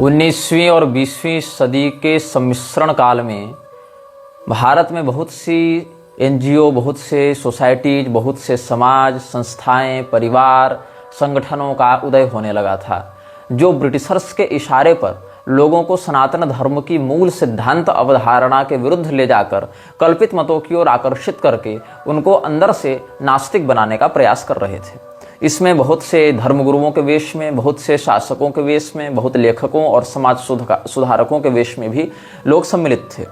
19वीं और 20वीं सदी के सम्मिश्रण काल में भारत में बहुत सी एनजीओ, बहुत से सोसाइटीज, बहुत से समाज, संस्थाएं, परिवार, संगठनों का उदय होने लगा था, जो ब्रिटिशर्स के इशारे पर लोगों को सनातन धर्म की मूल सिद्धांत अवधारणा के विरुद्ध ले जाकर कल्पित मतों की ओर आकर्षित करके उनको अंदर से नास्तिक बनाने का प्रयास कर रहे थे। इसमें बहुत से धर्मगुरुओं के वेश में, बहुत से शासकों के वेश में, बहुत लेखकों और समाज सुधारकों के वेश में भी लोग सम्मिलित थे।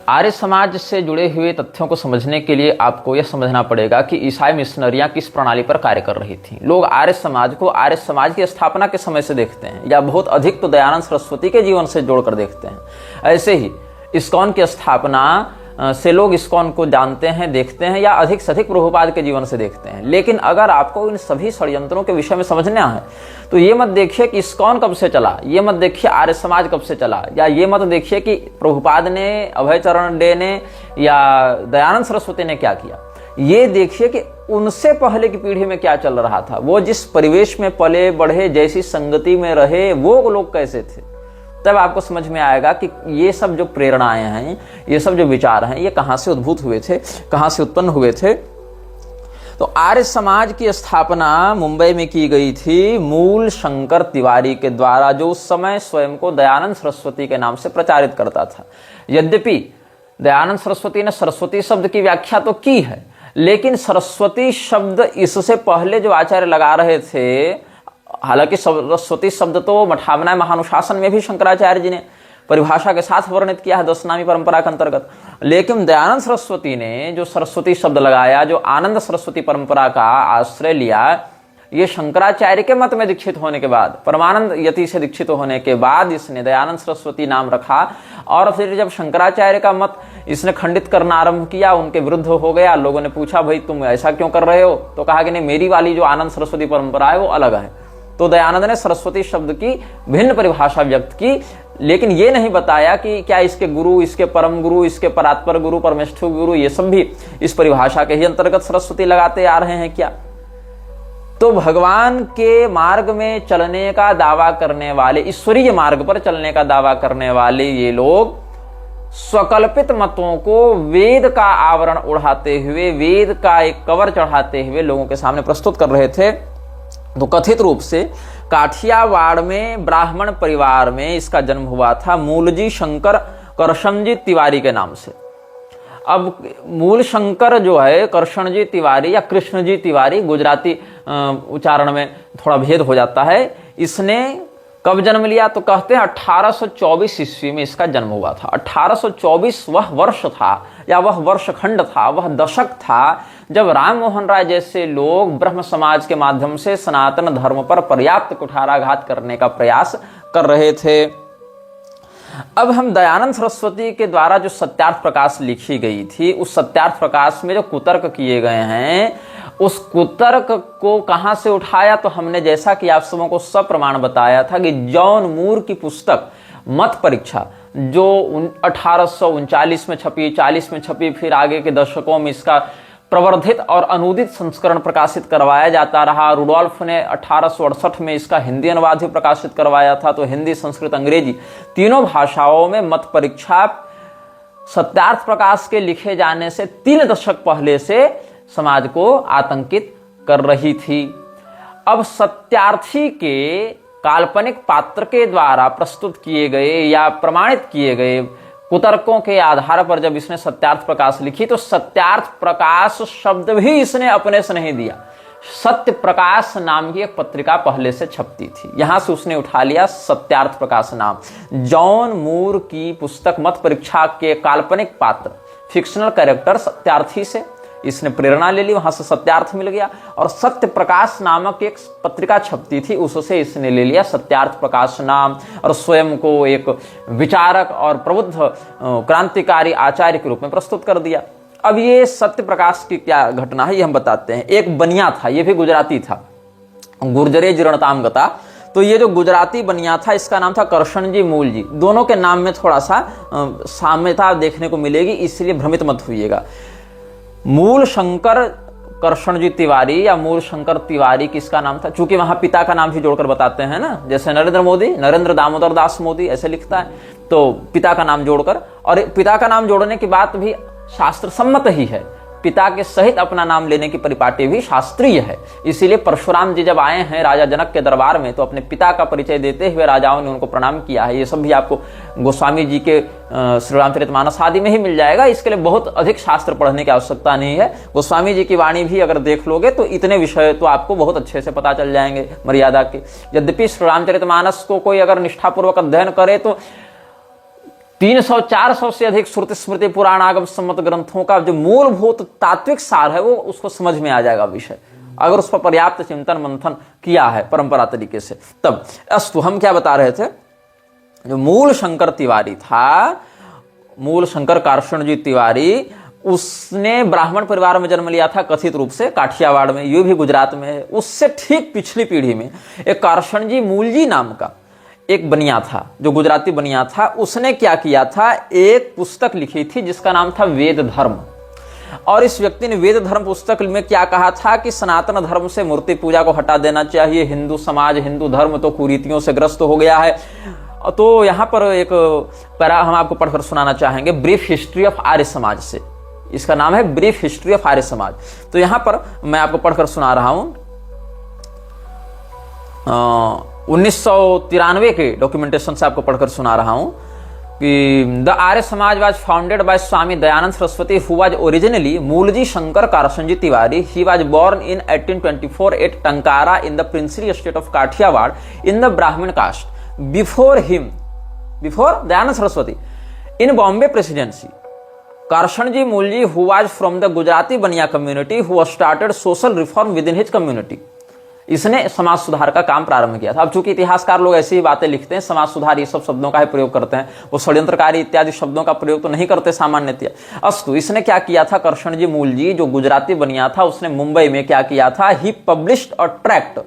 आर्य समाज से जुड़े हुए तथ्यों को समझने के लिए आपको यह समझना पड़ेगा कि ईसाई मिशनरियां किस प्रणाली पर कार्य कर रही थीं। लोग आर्य समाज को आर्य समाज की स्थापना के समय से देखते हैं, या बहुत अधिक तो दयानंद सरस्वती के जीवन से जोड़कर देखते हैं। ऐसे ही इस्कॉन की स्थापना से लोग इस्कॉन को जानते हैं, देखते हैं, या अधिक से अधिक प्रभुपाद के जीवन से देखते हैं। लेकिन अगर आपको इन सभी षड्यंत्रों के विषय में समझना है तो ये मत देखिए कि इस्कॉन कब से चला, ये मत देखिए आर्य समाज कब से चला, या ये मत देखिए कि प्रभुपाद ने, अभय चरण डे ने या दयानंद सरस्वती ने क्या किया। ये देखिए कि उनसे पहले की पीढ़ी में क्या चल रहा था, वो जिस परिवेश में पले बढ़े, जैसी संगति में रहे, वो लोग कैसे थे। तब आपको समझ में आएगा कि ये सब जो प्रेरणाएं हैं, ये सब जो विचार हैं, ये कहाँ से उद्भूत हुए थे, कहाँ से उत्पन्न हुए थे। तो आर्य समाज की स्थापना मुंबई में की गई थी मूल शंकर तिवारी के द्वारा, जो उस समय स्वयं को दयानंद सरस्वती के नाम से प्रचारित करता था। यद्यपि दयानंद सरस्वती ने सरस्वती शब्द की व्याख्या तो की है, लेकिन सरस्वती शब्द इससे पहले जो आचार्य लगा रहे थे, हालांकि सरस्वती शब्द तो मठावना महानुशासन में भी शंकराचार्य जी ने परिभाषा के साथ वर्णित किया है दशनामी परंपरा के अंतर्गत, लेकिन दयानंद सरस्वती ने जो सरस्वती शब्द लगाया, जो आनंद सरस्वती परंपरा का आश्रय लिया, ये शंकराचार्य के मत में दीक्षित होने के बाद, परमानंद यति से दीक्षित होने के बाद इसने दयानंद सरस्वती नाम रखा। और फिर जब शंकराचार्य का मत इसने खंडित करना आरंभ किया, उनके विरुद्ध हो गया, लोगों ने पूछा भाई तुम ऐसा क्यों कर रहे हो, तो कहा कि नहीं, मेरी वाली जो आनंद सरस्वती परंपरा है वो अलग है। तो दयानंद ने सरस्वती शब्द की भिन्न परिभाषा व्यक्त की, लेकिन ये नहीं बताया कि क्या इसके गुरु, इसके परम गुरु, इसके परात्पर गुरु, परमेष्ठु गुरु, ये सब भी इस परिभाषा के ही अंतर्गत सरस्वती लगाते आ रहे हैं क्या। तो भगवान के मार्ग में चलने का दावा करने वाले, ईश्वरीय मार्ग पर चलने का दावा करने वाले ये लोग स्वकल्पित मतों को वेद का आवरण उड़ाते हुए, वेद का एक कवर चढ़ाते हुए लोगों के सामने प्रस्तुत कर रहे थे। तो कथित रूप से काठियावाड़ में ब्राह्मण परिवार में इसका जन्म हुआ था, मूलजी शंकर करशनजी तिवारी के नाम से। अब मूल शंकर जो है करशनजी तिवारी या कृष्णजी तिवारी, गुजराती उच्चारण में थोड़ा भेद हो जाता है। इसने कब जन्म लिया, तो कहते हैं 1824 ईस्वी में इसका जन्म हुआ था। 1824 वह वर्ष था, या वह वर्षखंड था, वह दशक था जब राम मोहन राय जैसे लोग ब्रह्म समाज के माध्यम से सनातन धर्म पर पर्याप्त कुठाराघात करने का प्रयास कर रहे थे। अब हम दयानंद सरस्वती के द्वारा जो सत्यार्थ प्रकाश लिखी गई थी, उस सत्यार्थ प्रकाश में जो कुतर्क किए गए हैं, उस कुतर्क को कहां से उठाया, तो हमने जैसा कि आप सबों को सप्रमाण बताया था कि जॉन मूर की पुस्तक मत परीक्षा, जो 1839 में छपी, 40 में छपी, फिर आगे के दशकों में इसका प्रवर्धित और अनुदित संस्करण प्रकाशित करवाया जाता रहा। रुडोल्फ ने 1868 में इसका हिंदी अनुवाद भी प्रकाशित करवाया था। तो हिंदी, संस्कृत, अंग्रेजी तीनों भाषाओं में मत परीक्षा सत्यार्थ प्रकाश के लिखे जाने से 3 दशक पहले से समाज को आतंकित कर रही थी। अब सत्यार्थी के काल्पनिक पात्र के द्वारा प्रस्तुत किए गए या प्रमाणित किए गए कुतर्कों के आधार पर जब इसने सत्यार्थ प्रकाश लिखी, तो सत्यार्थ प्रकाश शब्द भी इसने अपने से नहीं दिया। सत्य प्रकाश नाम की एक पत्रिका पहले से छपती थी, यहां से उसने उठा लिया सत्यार्थ प्रकाश नाम। जॉन मूर की पुस्तक मत परीक्षा के काल्पनिक पात्र, फिक्शनल कैरेक्टर सत्यार्थी से इसने प्रेरणा ले ली, वहां से सत्यार्थ मिल गया। और सत्य प्रकाश नामक एक पत्रिका छपती थी, उससे इसने ले लिया सत्यार्थ प्रकाश नाम, और स्वयं को एक विचारक और प्रबुद्ध क्रांतिकारी आचार्य के रूप में प्रस्तुत कर दिया। अब ये सत्य प्रकाश की क्या घटना है, ये हम बताते हैं। एक बनिया था, ये भी गुजराती था, गुर्जरे जीर्णताम गता। तो ये जो गुजराती बनिया था, इसका नाम था करशनजी मूल जी। दोनों के नाम में थोड़ा सा साम्यता देखने को मिलेगी, इसलिए भ्रमित मत होइएगा। मूल शंकर करशनजी तिवारी या मूलशंकर तिवारी किसका नाम था? चूंकि वहां पिता का नाम भी जोड़कर बताते हैं ना, जैसे नरेंद्र मोदी, नरेंद्र दामोदर दास मोदी ऐसे लिखता है, तो पिता का नाम जोड़कर, और पिता का नाम जोड़ने की बात भी शास्त्र सम्मत ही है। पिता के सहित अपना नाम लेने की परिपाटी भी शास्त्रीय है। इसीलिए परशुराम जी जब आए हैं राजा जनक के दरबार में तो अपने पिता का परिचय देते हुए राजाओं ने उनको प्रणाम किया है। ये सब भी आपको गोस्वामी जी के श्री रामचरितमानस आदि में ही मिल जाएगा। इसके लिए बहुत अधिक शास्त्र पढ़ने की आवश्यकता नहीं है। गोस्वामी जी की वाणी भी अगर देख लोगे तो इतने विषय तो आपको बहुत अच्छे से पता चल जाएंगे मर्यादा के। यद्यपि श्री रामचरितमानस को कोई अगर निष्ठापूर्वक अध्ययन करे तो 300-400 से अधिक श्रुति स्मृति पुराण आगम सम्मत ग्रंथों का जो मूलभूत तात्विक सार है वो उसको समझ में आ जाएगा विषय, अगर उस पर पर्याप्त चिंतन मंथन किया है परंपरा तरीके से। तब अस्तु हम क्या बता रहे थे, जो मूल शंकर तिवारी था, मूल शंकर कारशनजी तिवारी, उसने ब्राह्मण परिवार में जन्म लिया था कथित रूप से काठियावाड़ में, ये भी गुजरात में है। उससे ठीक पिछली पीढ़ी में एक कारशनजी मूलजी नाम का एक बनिया था, जो गुजराती बनिया था। उसने क्या किया था, एक पुस्तक लिखी थी जिसका नाम था वेद धर्म। और इस व्यक्ति ने वेद धर्म पुस्तक में क्या कहा था कि सनातन धर्म से मूर्ति पूजा को हटा देना चाहिए, हिंदू समाज, हिंदू धर्म तो कुरीतियों से ग्रस्त हो गया है। तो यहां पर एक पैरा हम आपको पढ़कर सुनाना चाहेंगे, brief history of Arya Samaj से। इसका नाम है ब्रीफ हिस्ट्री ऑफ आर्य समाज। तो यहां पर मैं आपको पढ़कर सुना रहा हूं 1993 के डॉक्यूमेंटेशन से आपको पढ़कर सुना रहा हूं कि the Arya Samaj was founded by Swami Dayanand Saraswati who was originally Mulji Shankar Karshanji Tiwari. He was born in 1824 at Tankara in the princely state of Kathiawar in the Brahmin caste. Before Dayanand Saraswati in Bombay presidency, Karshanji Mulji who was from the Gujarati Bania community who started social reform within his community. इसने समाज सुधार का काम प्रारंभ किया था। अब चूंकि इतिहासकार लोग ऐसी ही बातें लिखते हैं, समाज सुधार ये सब शब्दों का ही प्रयोग करते हैं, वो षड्यंत्रकारी इत्यादि शब्दों का प्रयोग तो नहीं करते सामान्यतः। अस्तु, इसने क्या किया था, करशनजी मूलजी जो गुजराती बनिया था, उसने मुंबई में क्या किया था, ही published a tract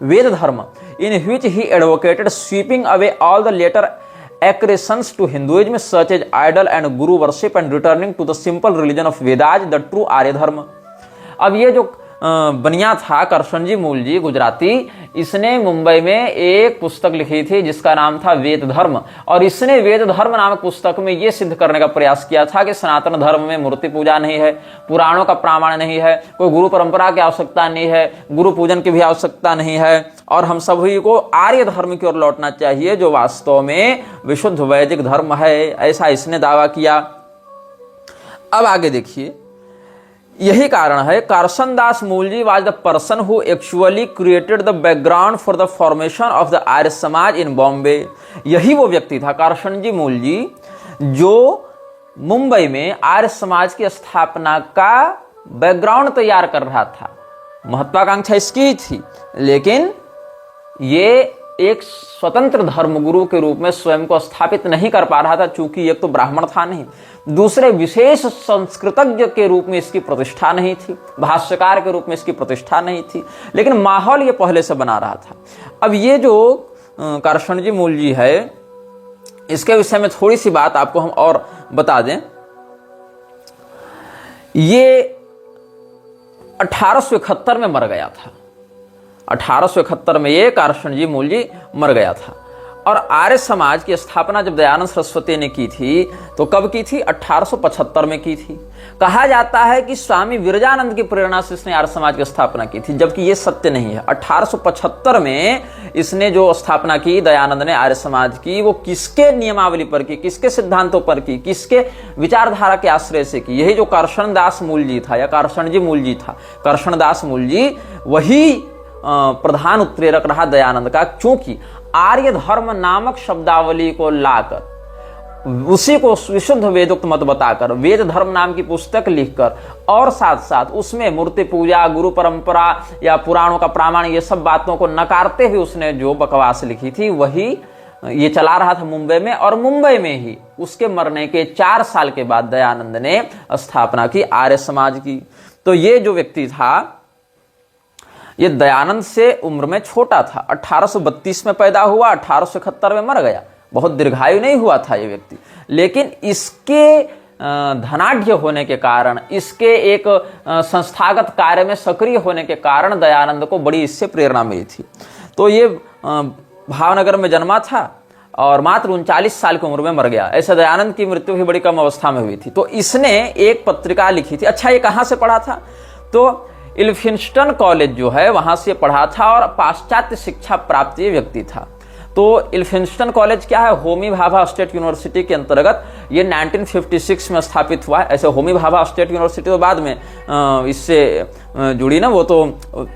Veda Dharma in which he advocated sweeping away all the later accretions to Hinduism such as idol and guru worship and returning to the simple religion of Vedas, the true आर्य धर्म। अब ये जो बनिया था करशनजी मूलजी गुजराती, इसने मुंबई में एक पुस्तक लिखी थी जिसका नाम था वेद धर्म। और इसने वेद धर्म नामक पुस्तक में यह सिद्ध करने का प्रयास किया था कि सनातन धर्म में मूर्ति पूजा नहीं है, पुराणों का प्रमाण नहीं है, कोई गुरु परंपरा की आवश्यकता नहीं है, गुरु पूजन की भी आवश्यकता नहीं है, और हम सभी को आर्य धर्म की ओर लौटना चाहिए जो वास्तव में विशुद्ध वैदिक धर्म है, ऐसा इसने दावा किया। अब आगे देखिए, यही कारण है Karshan Das Mulji was the person who actually created the background for the formation of the Arya Samaj in Bombay. यही वो व्यक्ति था कारशनजी मूलजी जो मुंबई में आर्य समाज की स्थापना का बैकग्राउंड तैयार कर रहा था। महत्वाकांक्षा इसकी ही थी, लेकिन ये एक स्वतंत्र धर्मगुरु के रूप में स्वयं को स्थापित नहीं कर पा रहा था, चूंकि एक तो ब्राह्मण था नहीं, दूसरे विशेष संस्कृतज्ञ के रूप में इसकी प्रतिष्ठा नहीं थी, भाष्यकार के रूप में इसकी प्रतिष्ठा नहीं थी, लेकिन माहौल ये पहले से बना रहा था। अब ये जो कारशनजी मूलजी है, इसके विषय में थोड़ी सी बात आपको हम और बता दें। ये 1871 में मर गया था। 1871 में ये कारशनजी मूलजी मर गया था। और आर्य समाज की स्थापना जब दयानंद सरस्वती ने की थी तो कब की थी, 1875 में की थी। कहा जाता है कि स्वामी विरजानंद की प्रेरणा से इसने आर्य समाज की स्थापना की थी, जबकि ये सत्य नहीं है। 1875 में इसने जो स्थापना की दयानंद ने आर्य समाज की, वो किसके नियमावली पर की, किसके सिद्धांतों पर की, किसके विचारधारा के आश्रय से की? यही जो करशन दास मूलजी था या कारशनजी मूलजी था, करशन दास मूलजी वही प्रधान उत्प्रेरक रहा दयानंद का, क्योंकि आर्य धर्म नामक शब्दावली को लाकर, उसी को विशुद्ध वेदोक्त मत बताकर, वेद धर्म नाम की पुस्तक लिखकर, और साथ साथ उसमें मूर्ति पूजा, गुरु परंपरा या पुराणों का प्रामाण, ये सब बातों को नकारते हुए उसने जो बकवास लिखी थी वही ये चला रहा था मुंबई में। और मुंबई में ही उसके मरने के 4 साल के बाद दयानंद ने स्थापना की आर्य समाज की। तो ये जो व्यक्ति था, ये दयानंद से उम्र में छोटा था। 1832 में पैदा हुआ, 1871 में मर गया। बहुत दीर्घायु नहीं हुआ था ये व्यक्ति, लेकिन इसके धनाढ्य होने के कारण, इसके एक संस्थागत कार्य में सक्रिय होने के कारण दयानंद को बड़ी इससे प्रेरणा मिली थी। तो ये भावनगर में जन्मा था और मात्र 39 साल की उम्र में मर गया। ऐसे दयानंद की मृत्यु भी बड़ी कम अवस्था में हुई थी। तो इसने एक पत्रिका लिखी थी। अच्छा, ये कहाँ से पढ़ा था? तो इल्फिंस्टन कॉलेज जो है वहां से पढ़ा था और पाश्चात्य शिक्षा प्राप्त ये व्यक्ति था। तो इल्फिंस्टन कॉलेज क्या है? होमी भाभा स्टेट यूनिवर्सिटी के अंतर्गत ये 1956 में स्थापित हुआ है। ऐसे होमी भाभा स्टेट यूनिवर्सिटी तो बाद में इससे जुड़ी ना, वो तो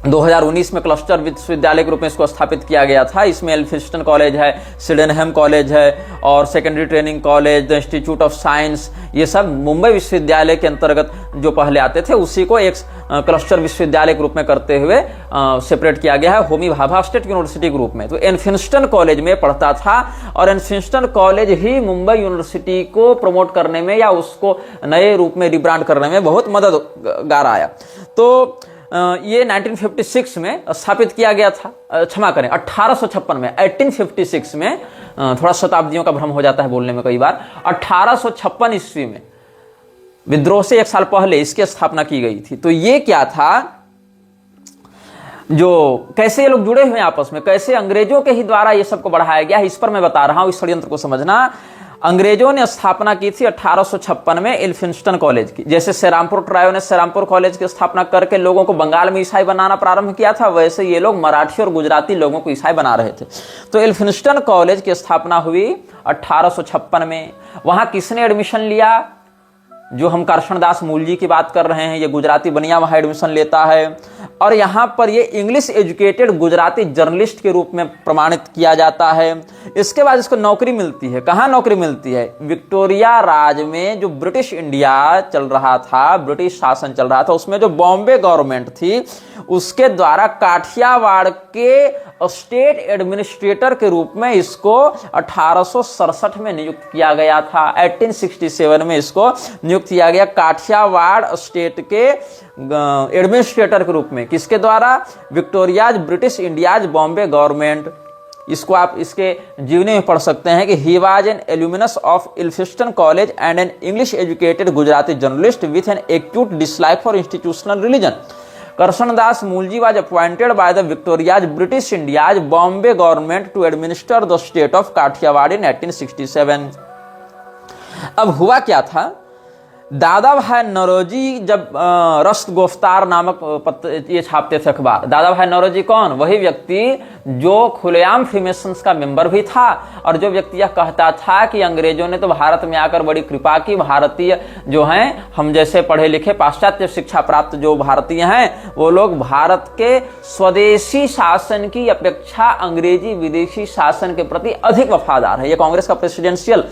2019 में क्लस्टर विश्वविद्यालय के रूप में इसको स्थापित किया गया था। इसमें एल्फिंस्टन कॉलेज है, सिडेनहम कॉलेज है और secondary training college, the institute of science, ये सब मुंबई विश्वविद्यालय के अंतर्गत जो पहले आते थे उसी को एक क्लस्टर विश्वविद्यालय के रूप में करते हुए सेपरेट किया गया है होमी भाभा स्टेट यूनिवर्सिटी के रूप में। तो एल्फिंस्टन कॉलेज में पढ़ता था और एल्फिंस्टन कॉलेज ही मुंबई यूनिवर्सिटी को प्रमोट करने में या उसको नए रूप में रिब्रांड करने में बहुत मददगार आया। तो ये 1956 में स्थापित किया गया था, क्षमा करें 1856 में, 1856 में, थोड़ा शताब्दियों का भ्रम हो जाता है बोलने में कई बार। 1856 ईस्वी में, विद्रोह से 1 साल पहले इसकी स्थापना की गई थी। तो ये क्या था, जो कैसे ये लोग जुड़े हुए हैं आपस में, कैसे अंग्रेजों के ही द्वारा ये सबको बढ़ाया गया है, इस पर मैं बता रहा हूं, इस षड्यंत्र को समझना। अंग्रेजों ने स्थापना की थी 1856 में एल्फिंस्टन कॉलेज की। जैसे सेरामपुर ट्रायो ने सेरामपुर कॉलेज की स्थापना करके लोगों को बंगाल में ईसाई बनाना प्रारंभ किया था, वैसे ये लोग मराठी और गुजराती लोगों को ईसाई बना रहे थे। तो एल्फिंस्टन कॉलेज की स्थापना हुई 1856 में। वहां किसने एडमिशन लिया? जो हम करशनदास मूलजी की बात कर रहे हैं, ये गुजराती बनिया वहां एडमिशन लेता है और यहां पर ये इंग्लिश एजुकेटेड गुजराती जर्नलिस्ट के रूप में प्रमाणित किया जाता है। इसके बाद इसको नौकरी मिलती है। कहां नौकरी मिलती है? विक्टोरिया राज में जो ब्रिटिश इंडिया चल रहा था, ब्रिटिश शासन चल रहा था, उसमें जो बॉम्बे गवर्नमेंट थी उसके द्वारा काठियावाड़ के स्टेट एडमिनिस्ट्रेटर के रूप में इसको 1867 में नियुक्त किया गया था। 1867 में इसको नियुक्त किया गया काठियावाड़ स्टेट के एडमिनिस्ट्रेटर के रूप में। किसके द्वारा? Victoria's British India's Bombay government. इसको आप इसके जीवनी में पढ़ सकते हैं कि he was an alumnus of Elphinstone college and an English educated Gujarati journalist with an acute dislike for institutional religion. Karshandas Mulji was appointed by the Victoria's British India's Bombay government to administer the state of Kathiawad in 1867। अब हुआ क्या था? दादा भाई नौरोजी जब रस्त गिरफ्तार नामक ये छापते थे अखबार। दादा भाई नौरोजी कौन? वही व्यक्ति जो खुलेआम फ्रीमेसन्स का मेंबर भी था और जो व्यक्ति यह कहता था कि अंग्रेजों ने तो भारत में आकर बड़ी कृपा की, भारतीय जो हैं, हम जैसे पढ़े लिखे पाश्चात्य शिक्षा प्राप्त जो भारतीय हैं, वो लोग भारत के स्वदेशी शासन की अपेक्षा अंग्रेजी विदेशी शासन के प्रति अधिक वफादार है। ये कांग्रेस का प्रेसिडेंशियल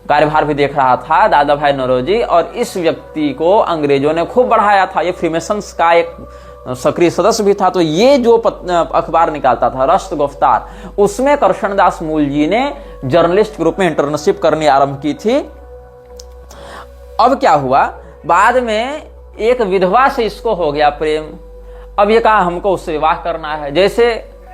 कार्यभार भी देख रहा था दादा भाई नौरोजी और इस व्यक्ति को अंग्रेजों ने खूब बढ़ाया था। ये फ्रीमेसन्स का एक सक्रिय सदस्य भी था। तो ये जो अखबार निकालता था रस्त गिरफ्तार, उसमें करशनदास मूलजी ने जर्नलिस्ट के रूप में इंटर्नशिप करनी आरंभ की थी। अब क्या हुआ? बाद में एक विधवा से इसको हो गया प्रेम। अब ये कहा हमको उससे विवाह करना है। जैसे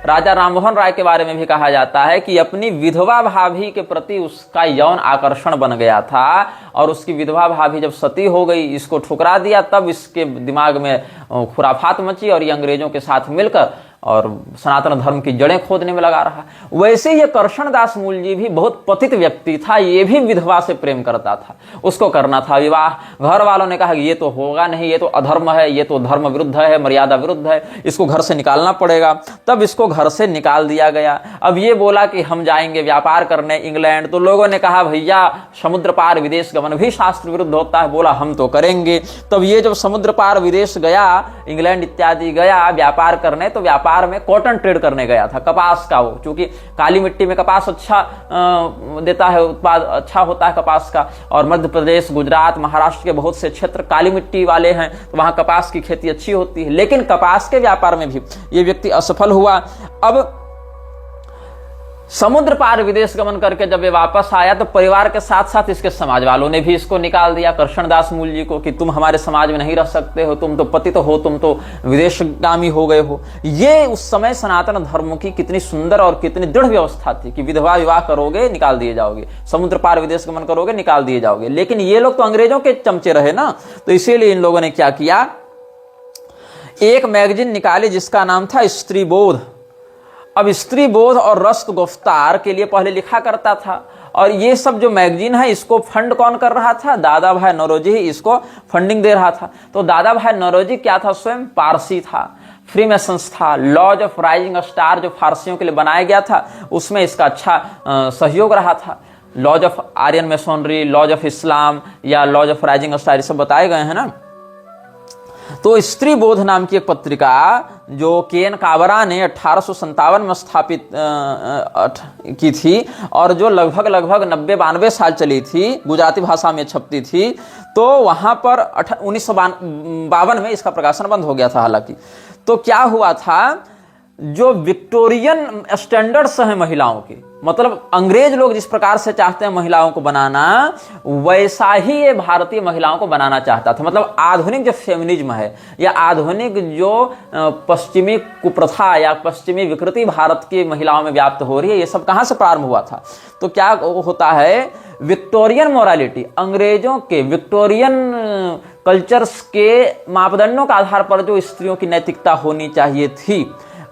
राजा राममोहन राय के बारे में भी कहा जाता है कि अपनी विधवा भाभी के प्रति उसका यौन आकर्षण बन गया था और उसकी विधवा भाभी जब सती हो गई, इसको ठुकरा दिया, तब इसके दिमाग में खुराफात मची और ये अंग्रेजों के साथ मिलकर और सनातन धर्म की जड़ें खोदने में लगा रहा। वैसे ही करशनदास मूलजी भी बहुत पतित व्यक्ति था। ये भी विधवा से प्रेम करता था, उसको करना था विवाह। घर वालों ने कहा कि ये तो होगा नहीं, ये तो अधर्म है, ये तो धर्म विरुद्ध है, मर्यादा विरुद्ध है, इसको घर से निकालना पड़ेगा। तब इसको घर से निकाल दिया गया। अब ये बोला कि हम जाएंगे व्यापार करने इंग्लैंड। तो लोगों ने कहा भैया समुद्र पार विदेश गमन भी शास्त्र विरुद्ध होता है। बोला हम तो करेंगे। तब ये जब समुद्र पार विदेश गया, इंग्लैंड इत्यादि गया व्यापार करने, तो व्यापार में कॉटन ट्रेड करने गया था, कपास का। वो क्योंकि काली मिट्टी में कपास अच्छा देता है, उत्पाद अच्छा होता है कपास का, और मध्य प्रदेश, गुजरात, महाराष्ट्र के बहुत से क्षेत्र काली मिट्टी वाले हैं, तो वहां कपास की खेती अच्छी होती है। लेकिन कपास के व्यापार में भी ये व्यक्ति असफल हुआ। अब समुद्र पार विदेश गमन करके जब ये वापस आया तो परिवार के साथ साथ इसके समाज वालों ने भी इसको निकाल दिया, कृष्णदास मूल जी को, कि तुम हमारे समाज में नहीं रह सकते हो, तुम तो पतित हो, तुम तो विदेशगामी हो गए हो। ये उस समय सनातन धर्म की कितनी सुंदर और कितनी दृढ़ व्यवस्था थी कि विधवा विवाह करोगे निकाल दिए जाओगे, समुद्र पार विदेश गमन करोगे निकाल दिए जाओगे। लेकिन ये लोग तो अंग्रेजों के चमचे रहे ना, तो इसीलिए इन लोगों ने क्या किया, एक मैगजीन निकाली जिसका नाम था स्त्री बोध। अब स्त्री बोध और रस्त गुफ्तार के लिए पहले लिखा करता था, और ये सब जो मैगजीन है इसको फंड कौन कर रहा था, दादा भाई नौरोजी ही इसको फंडिंग दे रहा था। तो दादा भाई नौरोजी क्या था, स्वयं पारसी था, फ्री मैसन्स था, लॉज ऑफ राइजिंग स्टार जो फारसियों के लिए बनाया गया था उसमें इसका अच्छा सहयोग रहा था। Lodge of Aryan masonry, lodge of Islam या लॉज ऑफ राइजिंग स्टार, ये सब बताए गए हैं ना। तो स्त्री बोध नाम की एक पत्रिका जो के.एन. काबरा ने 1857 में स्थापित की थी और जो लगभग 90-92 साल चली थी, गुजराती भाषा में छपती थी, तो वहां पर 1952 में इसका प्रकाशन बंद हो गया था। हालांकि तो क्या हुआ था, जो विक्टोरियन स्टैंडर्ड्स हैं महिलाओं के, मतलब अंग्रेज लोग जिस प्रकार से चाहते हैं महिलाओं को बनाना, वैसा ही ये भारतीय महिलाओं को बनाना चाहता था। मतलब आधुनिक जो फेमिनिज्म है या आधुनिक जो पश्चिमी कुप्रथा या पश्चिमी विकृति भारत की महिलाओं में व्याप्त हो रही है, ये सब कहां से प्रारंभ हुआ था। तो क्या होता है, विक्टोरियन मोरालिटी, अंग्रेजों के विक्टोरियन कल्चर्स के मापदंडों के आधार पर जो स्त्रियों की नैतिकता होनी चाहिए थी,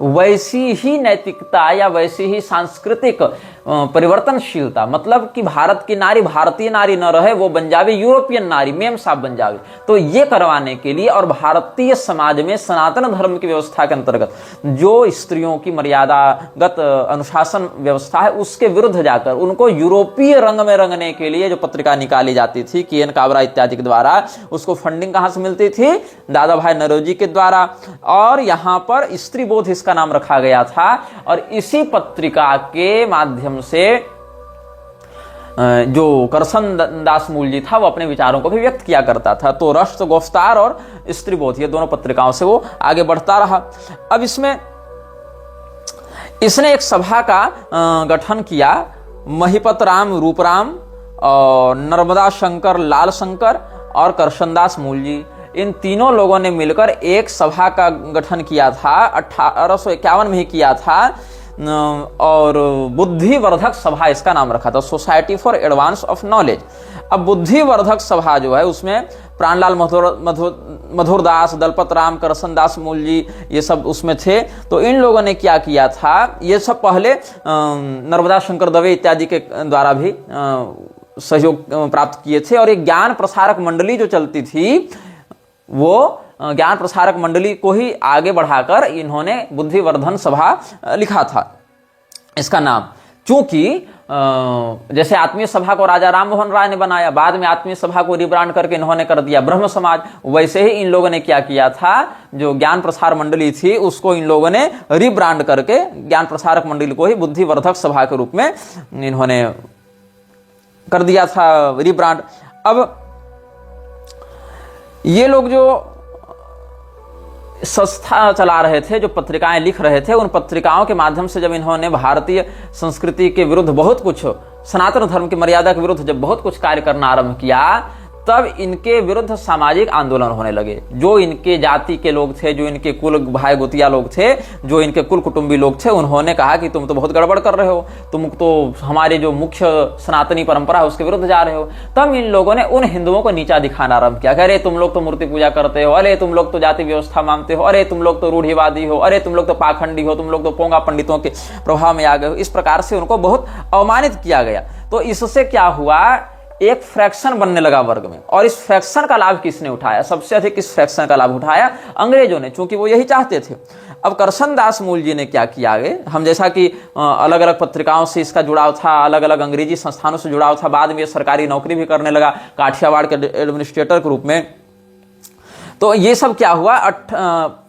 वैसी ही नैतिकता या वैसी ही सांस्कृतिक परिवर्तनशीलता, मतलब कि भारत की नारी भारतीय नारी न रहे, वो बन जावे यूरोपियन नारी, मेम साहब बन जावे। तो ये करवाने के लिए और भारतीय समाज में सनातन धर्म की व्यवस्था के अंतर्गत जो स्त्रियों की मर्यादागत अनुशासन व्यवस्था है उसके विरुद्ध जाकर उनको यूरोपीय रंग में रंगने के लिए जो पत्रिका निकाली जाती थी के.एन. काबरा इत्यादि के द्वारा, उसको फंडिंग कहां से मिलती थी, दादा भाई नौरोजी के द्वारा। और यहां पर स्त्री बोध इसका नाम रखा गया था, और इसी पत्रिका के माध्यम से जो करसनदास मूल जी था वो अपने विचारों को भी व्यक्त किया करता था। तो रस्त गुफ्तार और स्त्री बोध, ये दोनों पत्रिकाओं से वो आगे बढ़ता रहा। अब इसमें इसने एक सभा का गठन किया, महिपत राम, रूपराम और नर्मदा शंकर, लाल शंकर और करसनदास मूल जी, इन तीनों लोगों ने मिलकर एक सभा का गठन किया था, 1851 में ही किया था, और बुद्धिवर्धक सभा इसका नाम रखा था, society for advance of knowledge. अब बुद्धिवर्धक सभा जो है उसमें प्राणलाल मधुरदास, दलपत राम, करसनदास मूल जी ये सब उसमें थे। तो इन लोगों ने क्या किया था, ये सब पहले नर्मदा शंकर दवे इत्यादि के द्वारा भी सहयोग प्राप्त किए थे, और एक ज्ञान प्रसारक मंडली जो चलती थी वो ज्ञान प्रसारक मंडली को ही आगे बढ़ाकर इन्होंने बुद्धिवर्धन सभा लिखा था इसका नाम। क्योंकि जैसे आत्मीय सभा को राजा राम मोहन राय ने बनाया, बाद में आत्मीय सभा को रिब्रांड करके इन्होंने कर दिया ब्रह्म समाज, वैसे ही इन लोगों ने क्या किया था, जो ज्ञान प्रसार मंडली थी उसको इन लोगों ने रिब्रांड करके ज्ञान प्रसारक मंडली को ही बुद्धिवर्धक सभा के रूप में इन्होंने कर दिया था रिब्रांड। अब ये लोग जो संस्था चला रहे थे, जो पत्रिकाएं लिख रहे थे, उन पत्रिकाओं के माध्यम से जब इन्होंने भारतीय संस्कृति के विरुद्ध बहुत कुछ, सनातन धर्म की मर्यादा के विरुद्ध जब बहुत कुछ कार्य करना आरंभ किया, तब इनके विरुद्ध सामाजिक आंदोलन होने लगे। जो इनके जाति के लोग थे, जो इनके कुल भाई गोतिया लोग थे, जो इनके कुल कुटुंबी लोग थे, उन्होंने कहा कि तुम तो बहुत गड़बड़ कर रहे हो, तुम तो हमारी जो मुख्य सनातनी परंपरा है उसके विरुद्ध जा रहे हो। तब इन लोगों ने उन हिंदुओं को नीचा दिखाना आरंभ किया, अरे तुम लोग तो मूर्ति पूजा करते हो, अरे तुम लोग तो जाति व्यवस्था मानते हो, अरे तुम लोग तो रूढ़िवादी हो, अरे तुम लोग तो पाखंडी हो, तुम लोग तो पोंगा पंडितों के प्रभाव में आ गए हो। इस प्रकार से उनको बहुत अवमानित किया गया। तो इससे क्या हुआ, एक फ्रैक्शन बनने लगा वर्ग में, और इस फ्रैक्शन का लाभ किसने उठाया, सबसे अधिक इस फ्रैक्शन का लाभ उठाया अंग्रेजों ने, क्योंकि वो यही चाहते थे। अब करसनदास मूल जी ने क्या किया आगे, हम जैसा कि अलग अलग पत्रिकाओं से इसका जुड़ाव था, अलग अलग अंग्रेजी संस्थानों से जुड़ाव था, बाद में ये सरकारी नौकरी भी करने लगा काठियावाड़ के एडमिनिस्ट्रेटर के रूप में। तो ये सब क्या हुआ,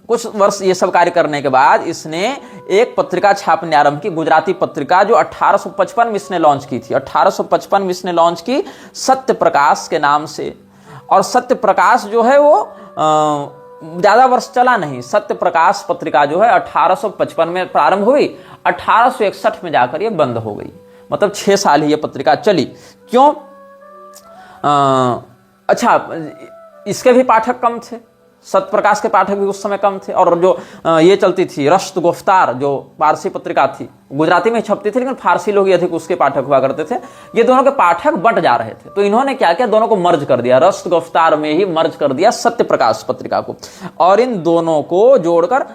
कुछ वर्ष ये सब कार्य करने के बाद इसने एक पत्रिका छापने आरंभ की, गुजराती पत्रिका, जो 1855 में इसने लॉन्च की थी। 1855 में इसने लॉन्च की सत्य प्रकाश के नाम से। और सत्य प्रकाश जो है वो ज्यादा वर्ष चला नहीं। सत्य प्रकाश पत्रिका जो है 1855 में प्रारंभ हुई, 1861 में जाकर ये बंद हो गई। मतलब 6 साल ही ये पत्रिका चली। क्यों? अच्छा, इसके भी पाठक कम थे, सत्य प्रकाश के पाठक भी उस समय कम थे। और जो ये चलती थी रश्त गुफ्तार, जो पारसी पत्रिका थी, गुजराती में छपती थी लेकिन फारसी लोग ही अधिक उसके पाठक हुआ करते थे। ये दोनों के पाठक बंट जा रहे थे, तो इन्होंने क्या किया, दोनों को मर्ज कर दिया, रश्त गुफ्तार में ही मर्ज कर दिया सत्य प्रकाश पत्रिका को, और इन दोनों को जोड़कर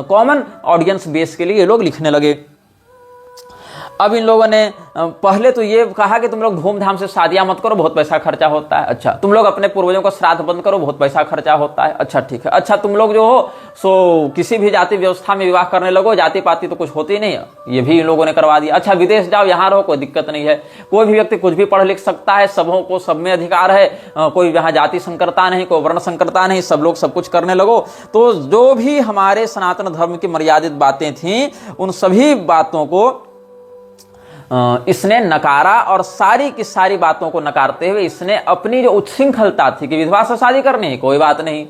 कॉमन ऑडियंस बेस के लिए ये लोग लिखने लगे। अब इन लोगों ने पहले तो ये कहा कि तुम लोग धूमधाम से शादियां मत करो, बहुत पैसा खर्चा होता है। अच्छा, तुम लोग अपने पूर्वजों का श्राद्ध बंद करो, बहुत पैसा खर्चा होता है। अच्छा ठीक है। अच्छा, तुम लोग जो हो सो किसी भी जाति व्यवस्था में विवाह करने लगो, जाति पाति तो कुछ होती नहीं है, ये भी इन लोगों ने करवा दिया। अच्छा, विदेश जाओ, यहाँ रहो, कोई दिक्कत नहीं है, कोई भी व्यक्ति कुछ भी पढ़ लिख सकता है, सबों को सब में अधिकार है, कोई यहाँ जाति संकरता नहीं, कोई वर्ण संकरता नहीं, सब लोग सब कुछ करने लगो। तो जो भी हमारे सनातन धर्म की मर्यादित बातें थी, उन सभी बातों को इसने नकारा, और सारी की सारी बातों को नकारते हुए इसने अपनी जो उच्छृंखलता थी कि विधवा से शादी करनी है, कोई बात नहीं,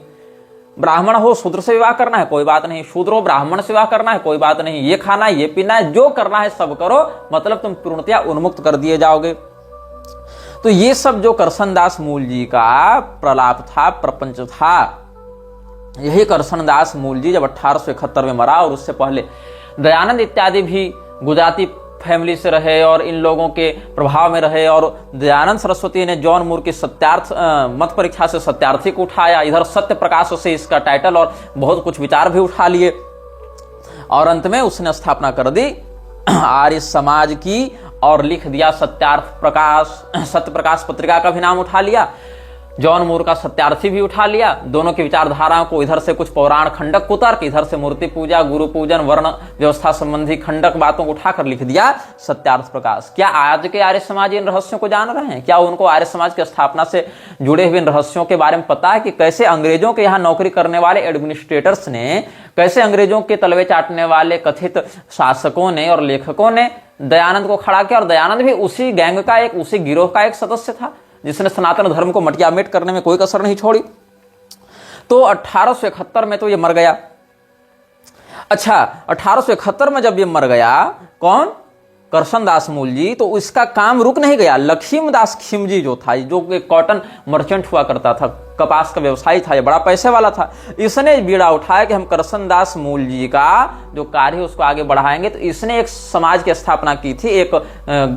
ब्राह्मण हो शूद्र से विवाह करना है, कोई बात नहीं, शूद्र हो ब्राह्मण से विवाह करना है, कोई बात नहीं, ये खाना है, ये पीना है, जो करना है सब करो, मतलब तुम पूर्णतया उन्मुक्त कर दिए जाओगे। तो ये सब जो करसनदास मूल जी का प्रलाप था, प्रपंच था, यही करसनदास मूल जी जब 1871 में मरा, और उससे पहले दयानंद इत्यादि भी गुजराती फैमिली से रहे और इन लोगों के प्रभाव में रहे। और दयानंद सरस्वती ने जॉन मूर की सत्यार्थ मत परीक्षा से सत्यार्थी को उठाया, इधर सत्य प्रकाश से इसका टाइटल और बहुत कुछ विचार भी उठा लिए, और अंत में उसने स्थापना कर दी आर्य समाज की, और लिख दिया सत्यार्थ प्रकाश। सत्य प्रकाश पत्रिका का भी नाम उठा लिया, जॉन मूर का सत्यार्थी भी उठा लिया। दोनों की विचारधाराओं को इधर से कुछ पौराण खंडक कुतर्क, इधर से मूर्ति पूजा, गुरु पूजन, वर्ण व्यवस्था संबंधी खंडक बातों को उठाकर लिख दिया सत्यार्थ प्रकाश। क्या आज के आर्य समाज इन रहस्यों को जान रहे हैं? क्या उनको आर्य समाज की स्थापना से जुड़े हुए इन रहस्यों के बारे में पता है कि कैसे अंग्रेजों के यहाँ नौकरी करने वाले एडमिनिस्ट्रेटर्स ने, कैसे अंग्रेजों के तलवे चाटने वाले कथित शासकों ने और लेखकों ने दयानंद को खड़ा किया, और दयानंद भी उसी गैंग का एक, उसी गिरोह का एक सदस्य था जिसने सनातन धर्म को मटियामेट करने में कोई कसर नहीं छोड़ी। तो 1871 में तो ये मर गया। अच्छा, 1871 में जब ये मर गया, कौन? करसनदास मूल जी, तो इसका काम रुक नहीं गया। लखीमदास खिमजी जो था, जो एक कॉटन मर्चेंट हुआ करता था, कपास का व्यवसायी था, ये बड़ा पैसे वाला था, इसने बीड़ा उठाया कि हम करसनदास मूल जी का जो कार्य है उसको आगे बढ़ाएंगे। तो इसने एक समाज की स्थापना की थी, एक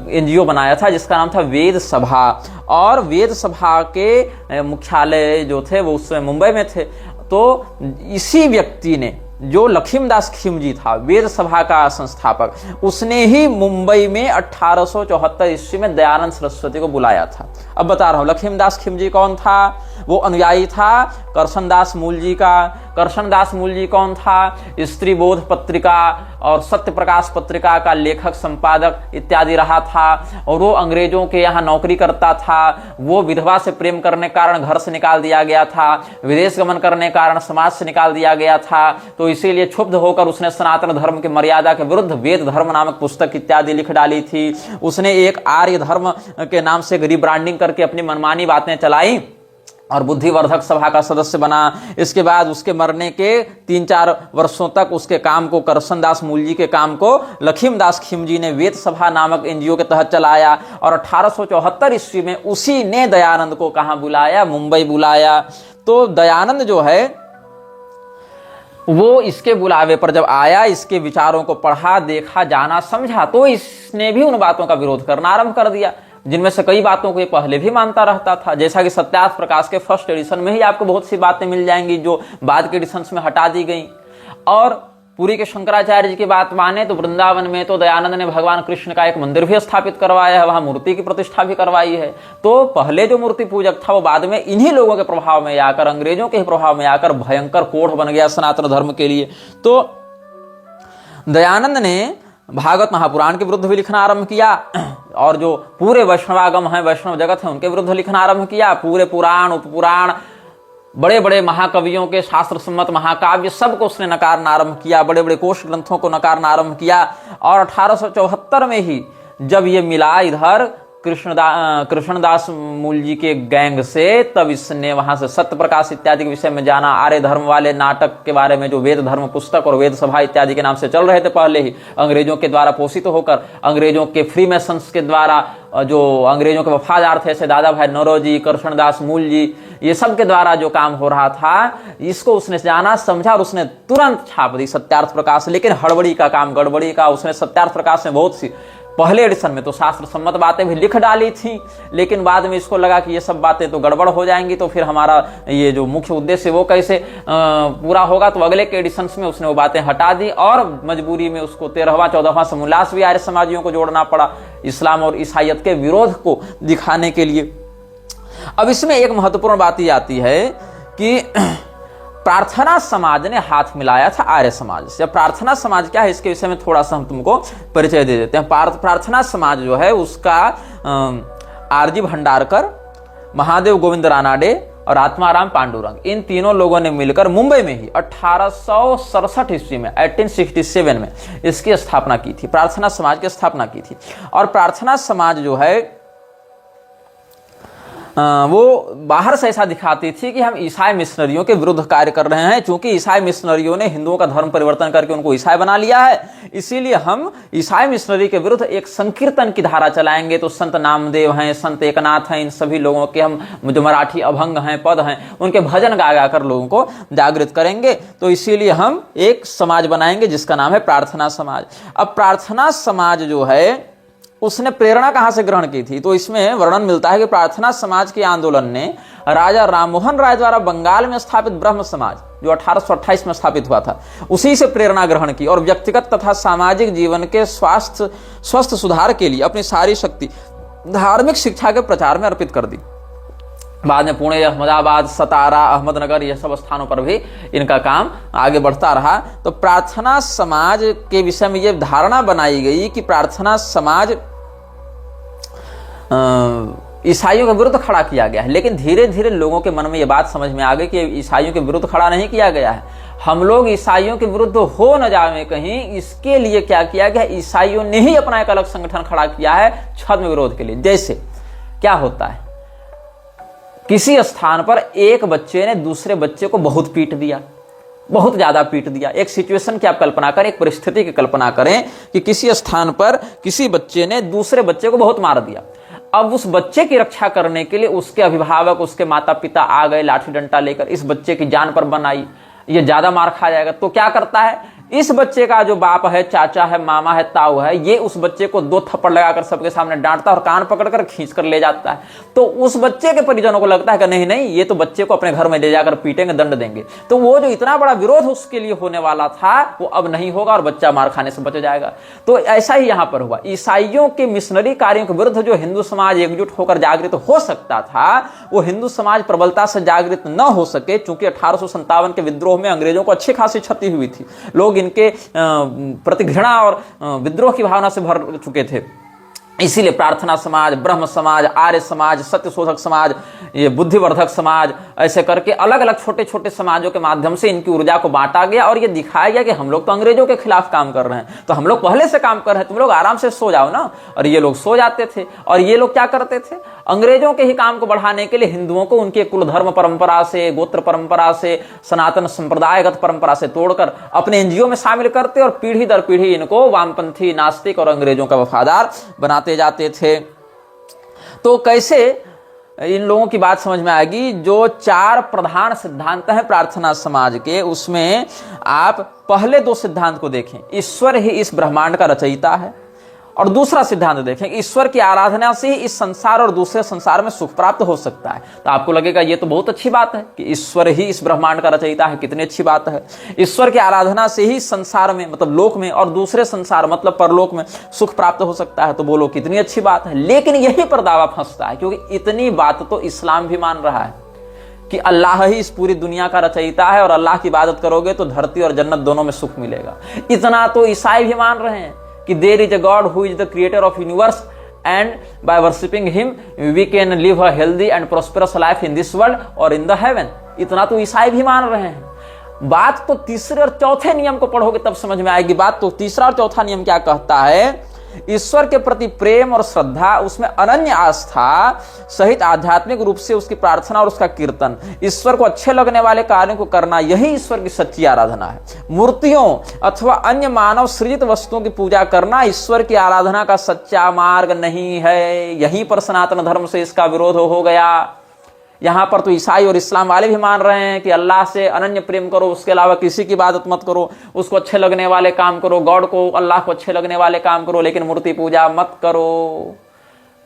एनजीओ बनाया था जिसका नाम था वेद सभा, और वेद सभा के मुख्यालय जो थे वो उस समय मुंबई में थे। तो इसी व्यक्ति ने, जो लखीमदास खिमजी था, वेद सभा का संस्थापक, उसने ही मुंबई में 1874 ईस्वी में दयानंद सरस्वती को बुलाया था। अब बता रहा हूं, लखीमदास खिमजी कौन था? वो अनुयायी था करसनदास मूल जी का। करसनदास मूल जी कौन था? स्त्री बोध पत्रिका और सत्य प्रकाश पत्रिका का लेखक, संपादक इत्यादि रहा था, और वो अंग्रेजों के यहाँ नौकरी करता था। वो विधवा से प्रेम करने के कारण घर से निकाल दिया गया था, विदेश गमन करने के कारण समाज से निकाल दिया गया था। तो इसीलिए क्षुब्ध होकर उसने सनातन धर्म की मर्यादा के विरुद्ध वेद धर्म नामक पुस्तक इत्यादि लिख डाली थी। उसने एक आर्य धर्म के नाम से रीब्रांडिंग करके अपनी मनमानी बातें चलाई और बुद्धिवर्धक सभा का सदस्य बना। इसके बाद उसके मरने के 3-4 वर्षों तक उसके काम को, करसनदास मूल जी के काम को लखीमदास खिमजी ने वेद सभा नामक एनजीओ के तहत चलाया, और 1874 ईस्वी में उसी ने दयानंद को कहां बुलाया? मुंबई बुलाया। तो दयानंद जो है वो इसके बुलावे पर जब आया, इसके विचारों को पढ़ा, देखा, जाना, समझा, तो इसने भी उन बातों का विरोध करना आरंभ कर दिया जिनमें से कई बातों को ये पहले भी मानता रहता था। जैसा कि सत्यार्थ प्रकाश के फर्स्ट एडिशन में ही आपको बहुत सी बातें मिल जाएंगी जो बाद के एडिशंस में हटा दी गई। और पुरी के शंकराचार्य जी की बात माने तो वृंदावन में तो दयानंद ने भगवान कृष्ण का एक मंदिर भी स्थापित करवाया है, वहां मूर्ति की प्रतिष्ठा भी करवाई है। तो पहले जो मूर्ति पूजक था वो बाद में इन्हीं लोगों के प्रभाव में आकर, अंग्रेजों के प्रभाव में आकर भयंकर कोढ़ बन गया सनातन धर्म के लिए। तो दयानंद ने भागवत महापुराण के विरुद्ध भी लिखना आरंभ किया, और जो पूरे वैष्णवागम है, वैष्णव जगत है, उनके विरुद्ध लिखना आरंभ किया। पूरे पुराण, उपपुराण, बड़े बड़े महाकवियों के शास्त्र सम्मत महाकाव्य सबको उसने नकारना आरंभ किया, बड़े बड़े कोश ग्रंथों को नकारना आरंभ किया। और 1874 में ही जब ये मिला इधर, कृष्णदास मूल जी के गैंग से, तब इसने वहां से सत्य प्रकाश इत्यादि के विषय में जाना। आर्य धर्म वाले नाटक के बारे में जो वेद धर्म पुस्तक और वेद सभा इत्यादि के नाम से चल रहे थे पहले ही, अंग्रेजों के द्वारा पोषित होकर, अंग्रेजों के फ्री मैसन्स के द्वारा, जो अंग्रेजों के वफादार थे, जैसे दादा भाई नौरोजी, कृष्णदास मूल जी, ये सब के द्वारा जो काम हो रहा था, इसको उसने जाना समझा और उसने तुरंत छाप दी सत्यार्थ प्रकाश। लेकिन हड़बड़ी का काम, गड़बड़ी का, उसने सत्यार्थ प्रकाश में बहुत सी पहले एडिशन में तो शास्त्र सम्मत बातें भी लिख डाली थी, लेकिन बाद में इसको लगा कि ये सब बातें तो गड़बड़ हो जाएंगी, तो फिर हमारा ये जो मुख्य उद्देश्य वो कैसे पूरा होगा। तो अगले के एडिशंस में उसने वो बातें हटा दी और मजबूरी में उसको 13वां 14वां समोल्लास भी आर्य समाजियों को जोड़ना पड़ा, इस्लाम और ईसाइयत के विरोध को दिखाने के लिए। अब इसमें एक महत्वपूर्ण बात ये आती है कि प्रार्थना समाज ने हाथ मिलाया था आर्य समाज से। प्रार्थना समाज क्या है, इसके विषय में थोड़ा सा हम तुमको परिचय दे देते हैं। प्रार्थना समाज जो है उसका आरजी भंडारकर, महादेव गोविंद रानाडे और आत्माराम पांडुरंग, इन तीनों लोगों ने मिलकर मुंबई में ही 1867 ईस्वी में 1867 में इसकी स्थापना की थी, प्रार्थना समाज की स्थापना की थी। और प्रार्थना समाज जो है वो बाहर से ऐसा दिखाती थी कि हम ईसाई मिशनरियों के विरुद्ध कार्य कर रहे हैं, क्योंकि ईसाई मिशनरियों ने हिंदुओं का धर्म परिवर्तन करके उनको ईसाई बना लिया है, इसीलिए हम ईसाई मिशनरी के विरुद्ध एक संकीर्तन की धारा चलाएंगे। तो संत नामदेव हैं, संत एकनाथ हैं, इन सभी लोगों के हम जो मराठी अभंग हैं, पद हैं, उनके भजन गा गा कर लोगों को जागृत करेंगे। तो इसीलिए हम एक समाज बनाएंगे जिसका नाम है प्रार्थना समाज। अब प्रार्थना समाज जो है उसने प्रेरणा कहां से ग्रहण की थी, तो इसमें वर्णन मिलता है कि प्रार्थना समाज के आंदोलन ने राजा राममोहन राय द्वारा बंगाल में स्थापित ब्रह्म समाज, जो 1828 में स्थापित हुआ था, उसी से प्रेरणा ग्रहण की और व्यक्तिगत तथा सामाजिक जीवन के स्वस्थ सुधार के लिए अपनी सारी शक्ति धार्मिक शिक्षा के प्रचार में अर्पित कर दी। बाद में पुणे, अहमदाबाद, सतारा, अहमदनगर, यह सब स्थानों पर भी इनका काम आगे बढ़ता रहा। तो प्रार्थना समाज के विषय में यह धारणा बनाई गई कि प्रार्थना समाज ईसाइयों के विरुद्ध खड़ा किया गया है। लेकिन धीरे धीरे लोगों के मन में यह बात समझ में आ गई कि ईसाइयों के विरुद्ध खड़ा नहीं किया गया है, हम लोग ईसाइयों के विरुद्ध हो न जाए कहीं, इसके लिए क्या किया गया, ईसाइयों ने ही अपना एक अलग संगठन खड़ा किया है छद्म विरोध के लिए। जैसे क्या होता है, किसी स्थान पर एक बच्चे ने दूसरे बच्चे को बहुत पीट दिया, बहुत ज्यादा पीट दिया। एक सिचुएशन की आप कल्पना करें, एक परिस्थिति की कल्पना करें कि किसी स्थान पर किसी बच्चे ने दूसरे बच्चे को बहुत मार दिया। अब उस बच्चे की रक्षा करने के लिए उसके अभिभावक, उसके माता पिता आ गए लाठी डंडा लेकर, इस बच्चे की जान पर बन आई, ये ज्यादा मार खा जाएगा। तो क्या करता है, इस बच्चे का जो बाप है, चाचा है, मामा है, ताऊ है, ये उस बच्चे को 2 थप्पड़ लगाकर सबके सामने डांटता और कान पकड़कर खींच कर ले जाता है। तो उस बच्चे के परिजनों को लगता है कि नहीं नहीं, ये तो बच्चे को अपने घर में ले जाकर पीटेंगे, दंड देंगे। तो वो जो इतना बड़ा विरोध उसके लिए होने वाला था वो अब नहीं होगा और बच्चा मार खाने से बच जाएगा। तो ऐसा ही यहां पर हुआ। ईसाइयों के मिशनरी कार्यों के विरुद्ध जो हिंदू समाज एकजुट होकर जागृत हो सकता था, वो हिंदू समाज प्रबलता से जागृत न हो सके, चूंकि 1857 के विद्रोह में अंग्रेजों को अच्छी खासी क्षति हुई थी। लोग इनके प्रति घृणा और विद्रोह की भावना से भर चुके थे। इसीलिए प्रार्थना समाज, ब्रह्म समाज, आर्य समाज, सत्य शोधक समाज, ये बुद्धिवर्धक समाज, ऐसे करके अलग अलग छोटे छोटे समाजों के माध्यम से इनकी ऊर्जा को बांटा गया और ये दिखाया गया कि हम लोग तो अंग्रेजों के खिलाफ काम कर रहे हैं, तो हम लोग पहले से काम कर रहे हैं, तुम लोग आराम से सो जाओ ना। और ये लोग सो जाते थे। और ये लोग क्या करते थे, अंग्रेजों के ही काम को बढ़ाने के लिए हिंदुओं को उनके कुल धर्म परंपरा से, गोत्र परंपरा से, सनातन संप्रदायगत परंपरा से तोड़कर अपने एनजीओ में शामिल करते और पीढ़ी दर पीढ़ी इनको वामपंथी, नास्तिक और अंग्रेजों का वफादार बनाते जाते थे। तो कैसे इन लोगों की बात समझ में आएगी। जो 4 प्रधान सिद्धांत हैं प्रार्थना समाज के, उसमें आप पहले 2 सिद्धांत को देखें, ईश्वर ही इस ब्रह्मांड का रचयिता है, और दूसरा सिद्धांत देखें, ईश्वर की आराधना से ही इस संसार और दूसरे संसार में सुख प्राप्त हो सकता है। तो आपको लगेगा ये तो बहुत अच्छी बात है कि ईश्वर ही इस ब्रह्मांड का रचयिता है, कितनी अच्छी बात है। ईश्वर की आराधना से ही संसार में, मतलब लोक में, और दूसरे संसार मतलब परलोक में सुख प्राप्त हो सकता है, तो बोलो कितनी अच्छी बात है। लेकिन यही पर दावा फंसता है, क्योंकि इतनी बात तो इस्लाम भी मान रहा है कि अल्लाह ही इस पूरी दुनिया का रचयिता है और अल्लाह की इबादत करोगे तो धरती और जन्नत दोनों में सुख मिलेगा। इतना तो ईसाई भी मान रहे हैं कि there is a God who is the creator of universe and by worshipping him we can live a healthy and prosperous life in this world और इन द हेवन। इतना तो ईसाई भी मान रहे हैं। बात तो तीसरे और चौथे नियम को पढ़ोगे तब समझ में आएगी। बात तो तीसरा और चौथा नियम क्या कहता है ईश्वर के प्रति प्रेम और श्रद्धा, उसमें अनन्य आस्था सहित आध्यात्मिक रूप से उसकी प्रार्थना और उसका कीर्तन, ईश्वर को अच्छे लगने वाले कार्यों को करना, यही ईश्वर की सच्ची आराधना है। मूर्तियों अथवा अन्य मानव सृजित वस्तुओं की पूजा करना ईश्वर की आराधना का सच्चा मार्ग नहीं है। यहीं पर सनातन धर्म से इसका विरोध हो गया। यहां पर तो ईसाई और इस्लाम वाले भी मान रहे हैं कि अल्लाह से अनन्य प्रेम करो, उसके अलावा किसी की इबादत मत करो, उसको अच्छे लगने वाले काम करो, गॉड को, अल्लाह को अच्छे लगने वाले काम करो, लेकिन मूर्ति पूजा मत करो।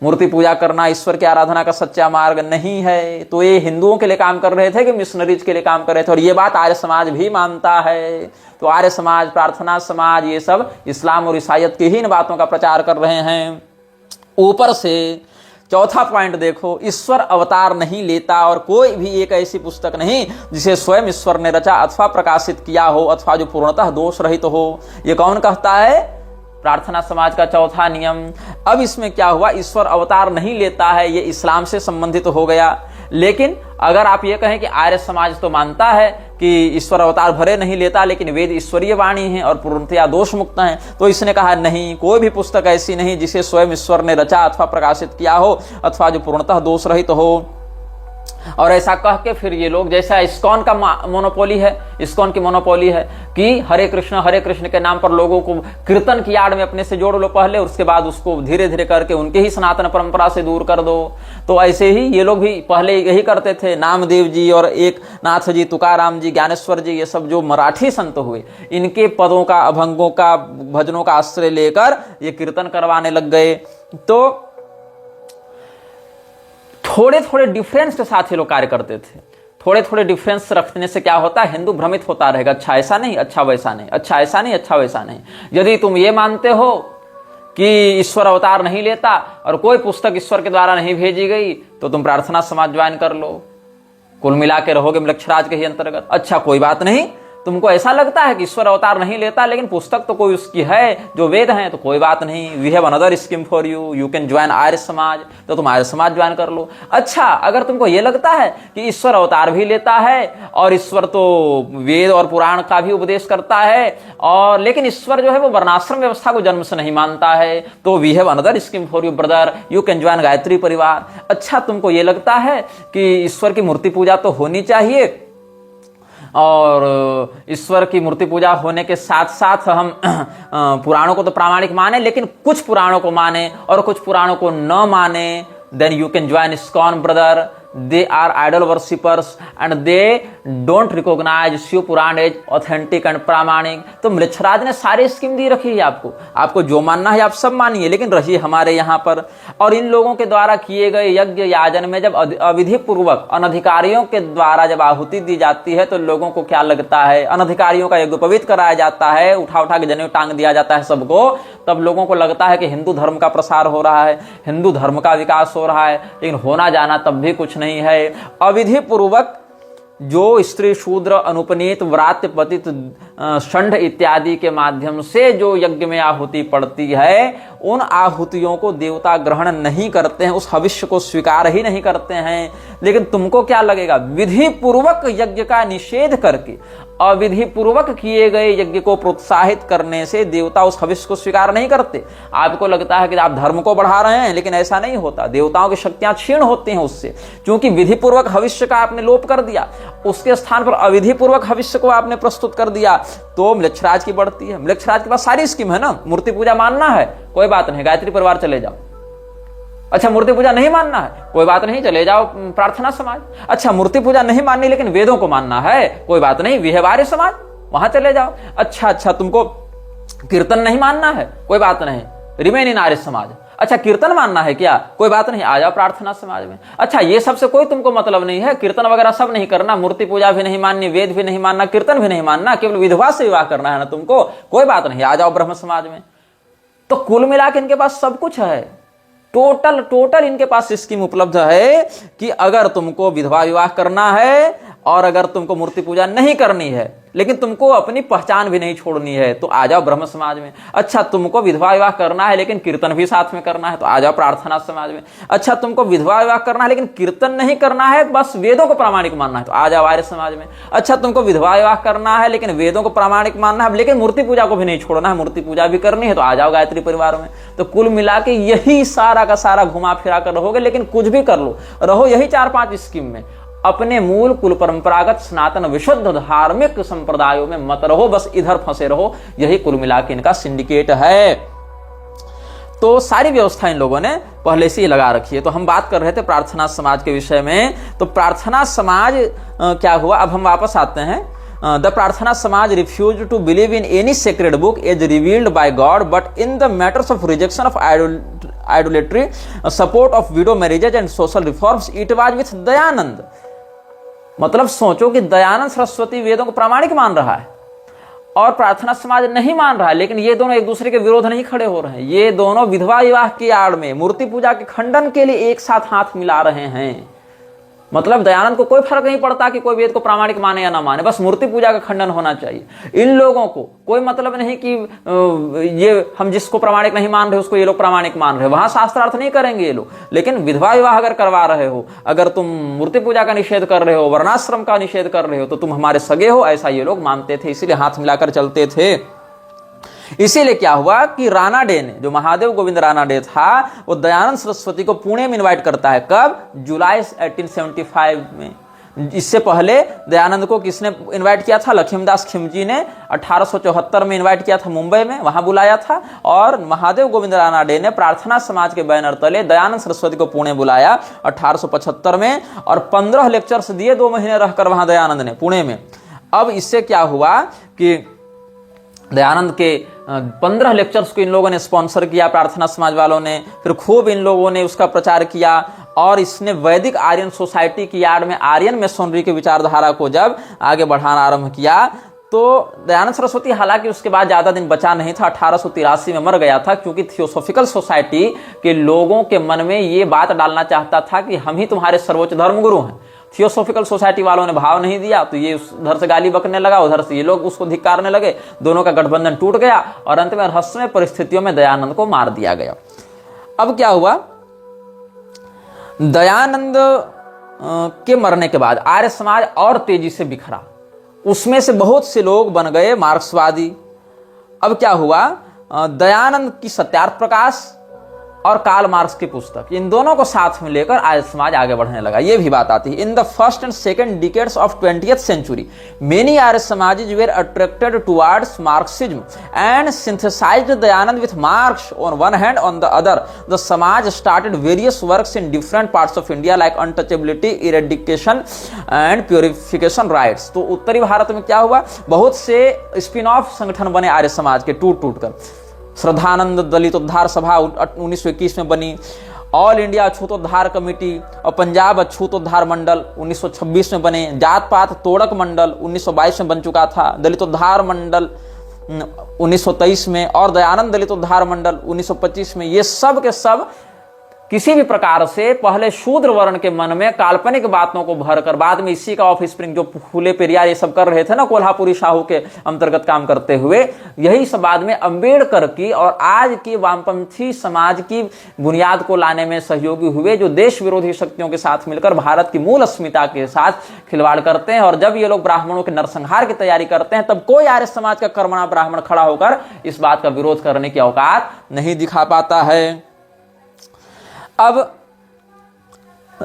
मूर्ति पूजा करना ईश्वर की आराधना का सच्चा मार्ग नहीं है। तो ये हिंदुओं के लिए काम कर रहे थे कि मिशनरीज के लिए काम कर रहे थे, और ये बात आर्य समाज भी मानता है। तो आर्य समाज, प्रार्थना समाज, ये सब इस्लाम और ईसाइयत की ही इन बातों का प्रचार कर रहे हैं। ऊपर से चौथा पॉइंट देखो, ईश्वर अवतार नहीं लेता और कोई भी एक ऐसी पुस्तक नहीं जिसे स्वयं ईश्वर ने रचा अथवा प्रकाशित किया हो अथवा जो पूर्णतः दोष रहित हो। ये कौन कहता है? प्रार्थना समाज का चौथा नियम। अब इसमें क्या हुआ, ईश्वर अवतार नहीं लेता है, ये इस्लाम से संबंधित हो गया। लेकिन अगर आप ये कहें कि आर्य समाज तो मानता है कि ईश्वर अवतार भरे नहीं लेता, लेकिन वेद ईश्वरीय वाणी है और पूर्णतया दोष मुक्त है, तो इसने कहा नहीं, कोई भी पुस्तक ऐसी नहीं जिसे स्वयं ईश्वर ने रचा अथवा प्रकाशित किया हो अथवा जो पूर्णतः दोष रहित हो। और ऐसा कह के फिर ये लोग, जैसा इस्कॉन का मोनोपोली है, इस्कॉन की मोनोपोली है कि हरे कृष्ण के नाम पर लोगों को कीर्तन की आड़ में अपने से जोड़ लो पहले, उसके बाद उसको धीरे धीरे करके उनके ही सनातन परंपरा से दूर कर दो। तो ऐसे ही ये लोग भी पहले यही करते थे। नामदेव जी और एक नाथ जी, तुकाराम जी, ज्ञानेश्वर जी, ये सब जो मराठी संत हुए, इनके पदों का, अभंगों का, भजनों का आश्रय लेकर ये कीर्तन करवाने लग गए। तो थोड़े थोड़े डिफरेंस के साथ ये लोग कार्य करते थे। थोड़े थोड़े डिफरेंस रखने से क्या होता है, हिंदू भ्रमित होता रहेगा, अच्छा ऐसा नहीं, अच्छा वैसा नहीं, अच्छा ऐसा नहीं, अच्छा वैसा नहीं। यदि तुम ये मानते हो कि ईश्वर अवतार नहीं लेता और कोई पुस्तक ईश्वर के द्वारा नहीं भेजी गई, तो तुम प्रार्थना समाज ज्वाइन कर लो, कुल मिला के रहोगे मृक्षराज के ही अंतर्गत। अच्छा कोई बात नहीं, तुमको ऐसा लगता है कि ईश्वर अवतार नहीं लेता, लेकिन पुस्तक तो कोई उसकी है जो वेद है, तो कोई बात नहीं, we have another scheme for you, you can join Arya Samaj, तो तुम आर्य समाज ज्वाइन कर लो। अच्छा अगर तुमको ये लगता है कि ईश्वर अवतार भी लेता है और ईश्वर तो वेद और पुराण का भी उपदेश करता है, और लेकिन ईश्वर जो है वो वर्णाश्रम व्यवस्था को जन्म से नहीं मानता है, तो we have another scheme for you brother, you can join Gayatri Parivar. अच्छा तुमको ये लगता है कि ईश्वर की मूर्ति पूजा तो होनी चाहिए, और ईश्वर की मूर्ति पूजा होने के साथ साथ हम पुराणों को तो प्रामाणिक माने, लेकिन कुछ पुराणों को माने और कुछ पुराणों को न माने, then you can join ISKCON brother. They are idol worshippers and they don't recognize Shiva Purana as authentic and प्रामाणिक। तो मृक्षराज ने सारी स्कीम दी रखी है आपको जो मानना है आप सब मानिए, लेकिन रहिए हमारे यहाँ पर। और इन लोगों के द्वारा किए गए यज्ञ याजन में जब अविधि पूर्वक अनधिकारियों के द्वारा जब आहुति दी जाती है, तो लोगों को क्या लगता है, अनधिकारियों का यज्ञ पवित्र कराया जाता है, उठा के जनेऊ टांग दिया जाता है सबको, तब लोगों को लगता है कि हिंदू धर्म का प्रसार हो रहा है, हिंदू धर्म का विकास हो रहा है, लेकिन होना जाना तब भी कुछ नहीं है। अविधि पूर्वक जो स्त्री शूद्र अनुपनीत व्रात्य पतित षंड इत्यादि के माध्यम से जो यज्ञ में आहुति पड़ती है, उन आहुतियों को देवता ग्रहण नहीं करते हैं, उस भविष्य को स्वीकार ही नहीं करते हैं। लेकिन तुमको क्या लगेगा, विधि पूर्वक यज्ञ का निषेध करके अविधि पूर्वक किए गए यज्ञ को प्रोत्साहित करने से देवता उस भविष्य को स्वीकार नहीं करते। आपको लगता है कि आप धर्म को बढ़ा रहे हैं, लेकिन ऐसा नहीं होता। देवताओं की शक्तियां क्षीण होती हैं उससे, क्योंकि विधि पूर्वक भविष्य का आपने लोप कर दिया, उसके स्थान पर अविधि पूर्वक भविष्य को आपने प्रस्तुत कर दिया, तो मृक्षराज की बढ़ती है। मृक्षराज के पास सारी स्कीम है ना, मूर्ति पूजा मानना है कोई बात नहीं, गायत्री परिवार चले जाओ। अच्छा मूर्ति पूजा नहीं मानना है कोई बात नहीं, चले जाओ प्रार्थना समाज। अच्छा मूर्ति पूजा नहीं माननी लेकिन वेदों को मानना है, कोई बात नहीं, विहवार्य समाज, वहां चले जाओ। अच्छा तुमको कीर्तन नहीं मानना है, कोई बात नहीं, रिमेन इन आर्य समाज। अच्छा कीर्तन मानना है क्या, कोई बात नहीं, आ जाओ प्रार्थना समाज में। अच्छा ये सबसे कोई तुमको मतलब नहीं है, कीर्तन वगैरह सब नहीं करना, मूर्ति पूजा भी नहीं माननी, वेद भी नहीं मानना, कीर्तन भी नहीं मानना, केवल विधवा से विवाह करना है ना तुमको, कोई बात नहीं, आ जाओ ब्रह्म समाज में। तो कुल मिला के इनके पास सब कुछ है, टोटल इनके पास स्कीम उपलब्ध है कि अगर तुमको विधवा विवाह करना है और अगर तुमको मूर्ति पूजा नहीं करनी है, लेकिन तुमको अपनी पहचान भी नहीं छोड़नी है तो आ जाओ ब्रह्म समाज में। अच्छा तुमको विधवा विवाह करना है लेकिन कीर्तन भी साथ में करना है तो आ जाओ प्रार्थना समाज में। अच्छा तुमको विधवा विवाह करना है लेकिन कीर्तन नहीं करना है, बस वेदों को प्रामाणिक मानना है तो आ जाओ आर्य समाज में। अच्छा तुमको विधवा विवाह करना है लेकिन वेदों को प्रामाणिक मानना है लेकिन मूर्ति पूजा को भी नहीं छोड़ना है, मूर्ति पूजा भी करनी है तो आ जाओ गायत्री परिवार में। तो कुल मिला के यही सारा का सारा घुमा फिरा कर रहोगे, लेकिन कुछ भी कर लो रहो यही 4-5 स्कीम में, अपने मूल कुल परंपरागत सनातन विशुद्ध धार्मिक संप्रदायों में मत रहो, बस इधर फंसे रहो। यही कुल मिला के इनका सिंडिकेट है। तो सारी व्यवस्था इन लोगों ने पहले से ही लगा रखी है। तो हम बात कर रहे थे प्रार्थना समाज के विषय में। तो प्रार्थना समाज क्या हुआ, अब हम वापस आते हैं। The Prarthana Samaj refuse to believe in any sacred book as revealed by God but in the matters of rejection of idolatry, support of widow marriages and social reforms it was with Dayanand. मतलब सोचो कि दयानंद सरस्वती वेदों को प्रामाणिक मान रहा है और प्रार्थना समाज नहीं मान रहा है, लेकिन ये दोनों एक दूसरे के विरोध नहीं खड़े हो रहे हैं। ये दोनों विधवा विवाह की आड़ में मूर्ति पूजा के खंडन के लिए एक साथ हाथ मिला रहे हैं। मतलब दयानंद को कोई फर्क नहीं पड़ता कि कोई वेद को प्रामाणिक माने या ना माने, बस मूर्ति पूजा का खंडन होना चाहिए। इन लोगों को कोई मतलब नहीं कि ये हम जिसको प्रामाणिक नहीं मान रहे उसको ये लोग प्रामाणिक मान रहे, वहां शास्त्रार्थ नहीं करेंगे ये लोग। लेकिन विधवा विवाह अगर करवा रहे हो, अगर तुम मूर्ति पूजा का निषेध कर रहे हो, वर्णाश्रम का निषेध कर रहे हो, तो तुम हमारे सगे हो, ऐसा ये लोग मानते थे, इसीलिए हाथ मिलाकर चलते थे। इसीलिए क्या हुआ कि रानाडे ने, जो महादेव गोविंद रानाडे था, वो दयानंद सरस्वती को पुणे में इनवाइट करता है। कब? जुलाई 1875 में। इससे पहले दयानंद को किसने इनवाइट किया था? लक्ष्मीदास खिमजी ने 1874 में इनवाइट किया था, मुंबई में, वहां बुलाया था। और महादेव गोविंद रानाडे ने प्रार्थना समाज के बैनर तले दयानंद सरस्वती को पुणे बुलाया 1875 में, और 15 लेक्चर्स दिए 2 महीने रहकर वहां दयानंद ने पुणे में। अब इससे क्या हुआ कि दयानंद के 15 लेक्चर्स को इन लोगों ने स्पॉन्सर किया, प्रार्थना समाज वालों ने। फिर खूब इन लोगों ने उसका प्रचार किया और इसने वैदिक आर्यन सोसाइटी की आड़ में आर्यन मेसोनरी की विचारधारा को जब आगे बढ़ाना आरंभ किया, तो दयानंद सरस्वती हालांकि उसके बाद ज्यादा दिन बचा नहीं था, 1883 में मर गया था, क्योंकि थियोसॉफिकल सोसाइटी के लोगों के मन में ये बात डालना चाहता था कि हम ही तुम्हारे सर्वोच्च धर्मगुरु हैं। थियोसॉफिकल सोसाइटी वालों ने भाव नहीं दिया, तो ये उधर से गाली बकने लगा, उधर से ये लोग उसको धिक्कारने लगे, दोनों का गठबंधन टूट गया और अंत में रहस्यमय परिस्थितियों में दयानंद को मार दिया गया। अब क्या हुआ, दयानंद के मरने के बाद आर्य समाज और तेजी से बिखरा, उसमें से बहुत से लोग बन गए मार्क्सवादी। अब क्या हुआ, दयानंद की सत्यार्थ प्रकाश और कार्ल मार्क्स की पुस्तक, इन दोनों को साथ में लेकर आर्य समाज आगे बढ़ने लगा। ये भी बात आती है। In the first and second decades of 20th century many Arya Samajes were attracted towards Marxism and synthesized Dayanand with Marx on one hand, on the other the Samaj started various works in different parts of India like untouchability, eradication and purification rites. तो उत्तरी भारत में क्या हुआ, बहुत से spin off संगठन बने आर्य समाज के टूट टूट कर। श्रद्धानंद दलित उद्धार सभा 1921 में बनी, ऑल इंडिया अछूतोद्धार कमेटी और पंजाब अछूतोद्धार मंडल 1926 में बने, जात पात तोड़क मंडल 1922 में बन चुका था, दलितोद्धार मंडल 1923 में और दयानंद दलितोद्धार मंडल 1925 में। ये सब के सब किसी भी प्रकार से पहले शूद्र वर्ण के मन में काल्पनिक बातों को भरकर, बाद में इसी का ऑफ स्प्रिंग जो फूले पेरियार ये सब कर रहे थे ना, कोल्हापुरी शाहू के अंतर्गत काम करते हुए, यही सब बाद में अंबेडकर की और आज की वामपंथी समाज की बुनियाद को लाने में सहयोगी हुए, जो देश विरोधी शक्तियों के साथ मिलकर भारत की मूल अस्मिता के साथ खिलवाड़ करते हैं। और जब ये लोग ब्राह्मणों के नरसंहार की तैयारी करते हैं, तब कोई आर्य समाज का कर्मणा ब्राह्मण खड़ा होकर इस बात का विरोध करने की औकात नहीं दिखा पाता है। अब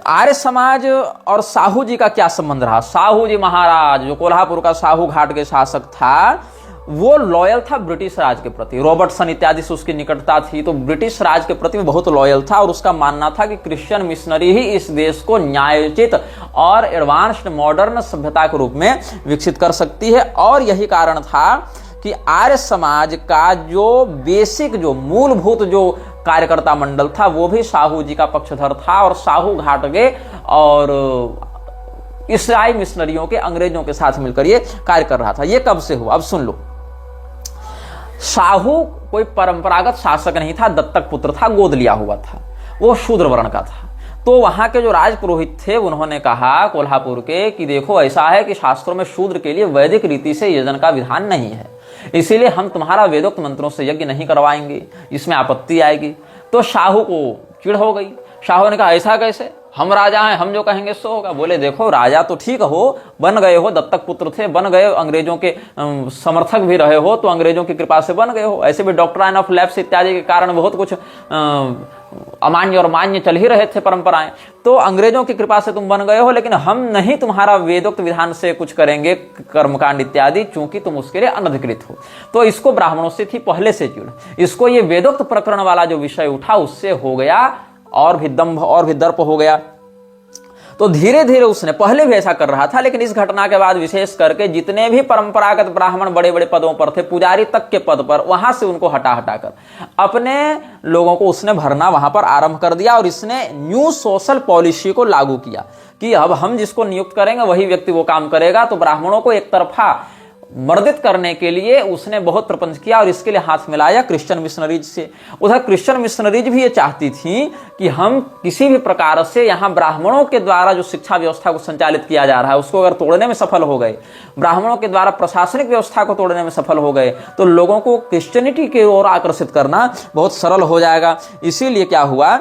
आर्य समाज और साहू जी का क्या संबंध रहा? साहू जी महाराज, जो कोल्हापुर का साहू घाट के शासक था, वो लॉयल था ब्रिटिश राज के प्रति। रॉबर्टसन इत्यादि से उसकी निकटता थी, तो ब्रिटिश राज के प्रति बहुत लॉयल था और उसका मानना था कि क्रिश्चियन मिशनरी ही इस देश को न्यायोचित और एडवांस्ड मॉडर्न सभ्यता के रूप में विकसित कर सकती है। और यही कारण था कि आर्य समाज का जो बेसिक, जो मूलभूत जो कार्यकर्ता मंडल था, वो भी साहू जी का पक्षधर था और साहू घाट के और ईसाई मिशनरियों के, अंग्रेजों के साथ मिलकर ये कार्य कर रहा था। ये कब से हुआ, अब सुन लो। साहू कोई परंपरागत शासक नहीं था, दत्तक पुत्र था, गोद लिया हुआ था, वो शूद्र वर्ण का था। तो वहां के जो राज पुरोहित थे उन्होंने कहा कोल्हापुर के कि देखो ऐसा है कि शास्त्रों में शूद्र के लिए वैदिक रीति से यजन का विधान नहीं है, इसीलिए हम तुम्हारा वेदोक्त मंत्रों से यज्ञ नहीं करवाएंगे, इसमें आपत्ति आएगी। तो शाहू को चिढ़ हो गई। शाहू ने कहा ऐसा कैसे, हम राजा हैं, हम जो कहेंगे सो होगा। बोले देखो राजा तो ठीक हो, बन गए हो, दत्तक पुत्र थे, बन गए, अंग्रेजों के समर्थक भी रहे हो, तो अंग्रेजों की कृपा से बन गए हो। ऐसे भी डॉक्ट्राइन ऑफ लैप्स इत्यादि के कारण बहुत कुछ अमान्य और मान्य चल ही रहे थे परंपराएं, तो अंग्रेजों की कृपा से तुम बन गए हो, लेकिन हम नहीं तुम्हारा वेदोक्त विधान से कुछ करेंगे कर्मकांड इत्यादि, चूंकि तुम उसके लिए अनधिकृत हो। तो इसको ब्राह्मणों से थी पहले से चिढ़। इसको ये वेदोक्त प्रकरण वाला जो विषय उठा उससे हो गया और भी दंभ और भी दर्प हो गया। तो धीरे धीरे उसने पहले भी ऐसा कर रहा था, लेकिन इस घटना के बाद विशेष करके जितने भी परंपरागत ब्राह्मण बड़े बड़े पदों पर थे, पुजारी तक के पद पर, वहां से उनको हटा हटाकर अपने लोगों को उसने भरना वहां पर आरंभ कर दिया। और इसने न्यू सोशल पॉलिसी को लागू किया कि अब हम जिसको नियुक्त करेंगे वही व्यक्ति वो काम करेगा। तो ब्राह्मणों को एक तरफा मर्दित करने के लिए उसने बहुत प्रपंच किया और इसके लिए हाथ मिलाया क्रिश्चियन मिशनरीज से। उधर क्रिश्चियन मिशनरीज भी ये चाहती थी कि हम किसी भी प्रकार से यहाँ ब्राह्मणों के द्वारा जो शिक्षा व्यवस्था को संचालित किया जा रहा है उसको अगर तोड़ने में सफल हो गए, ब्राह्मणों के द्वारा प्रशासनिक व्यवस्था को तोड़ने में सफल हो गए, तो लोगों को क्रिश्चियनिटी की ओर आकर्षित करना बहुत सरल हो जाएगा। इसीलिए क्या हुआ,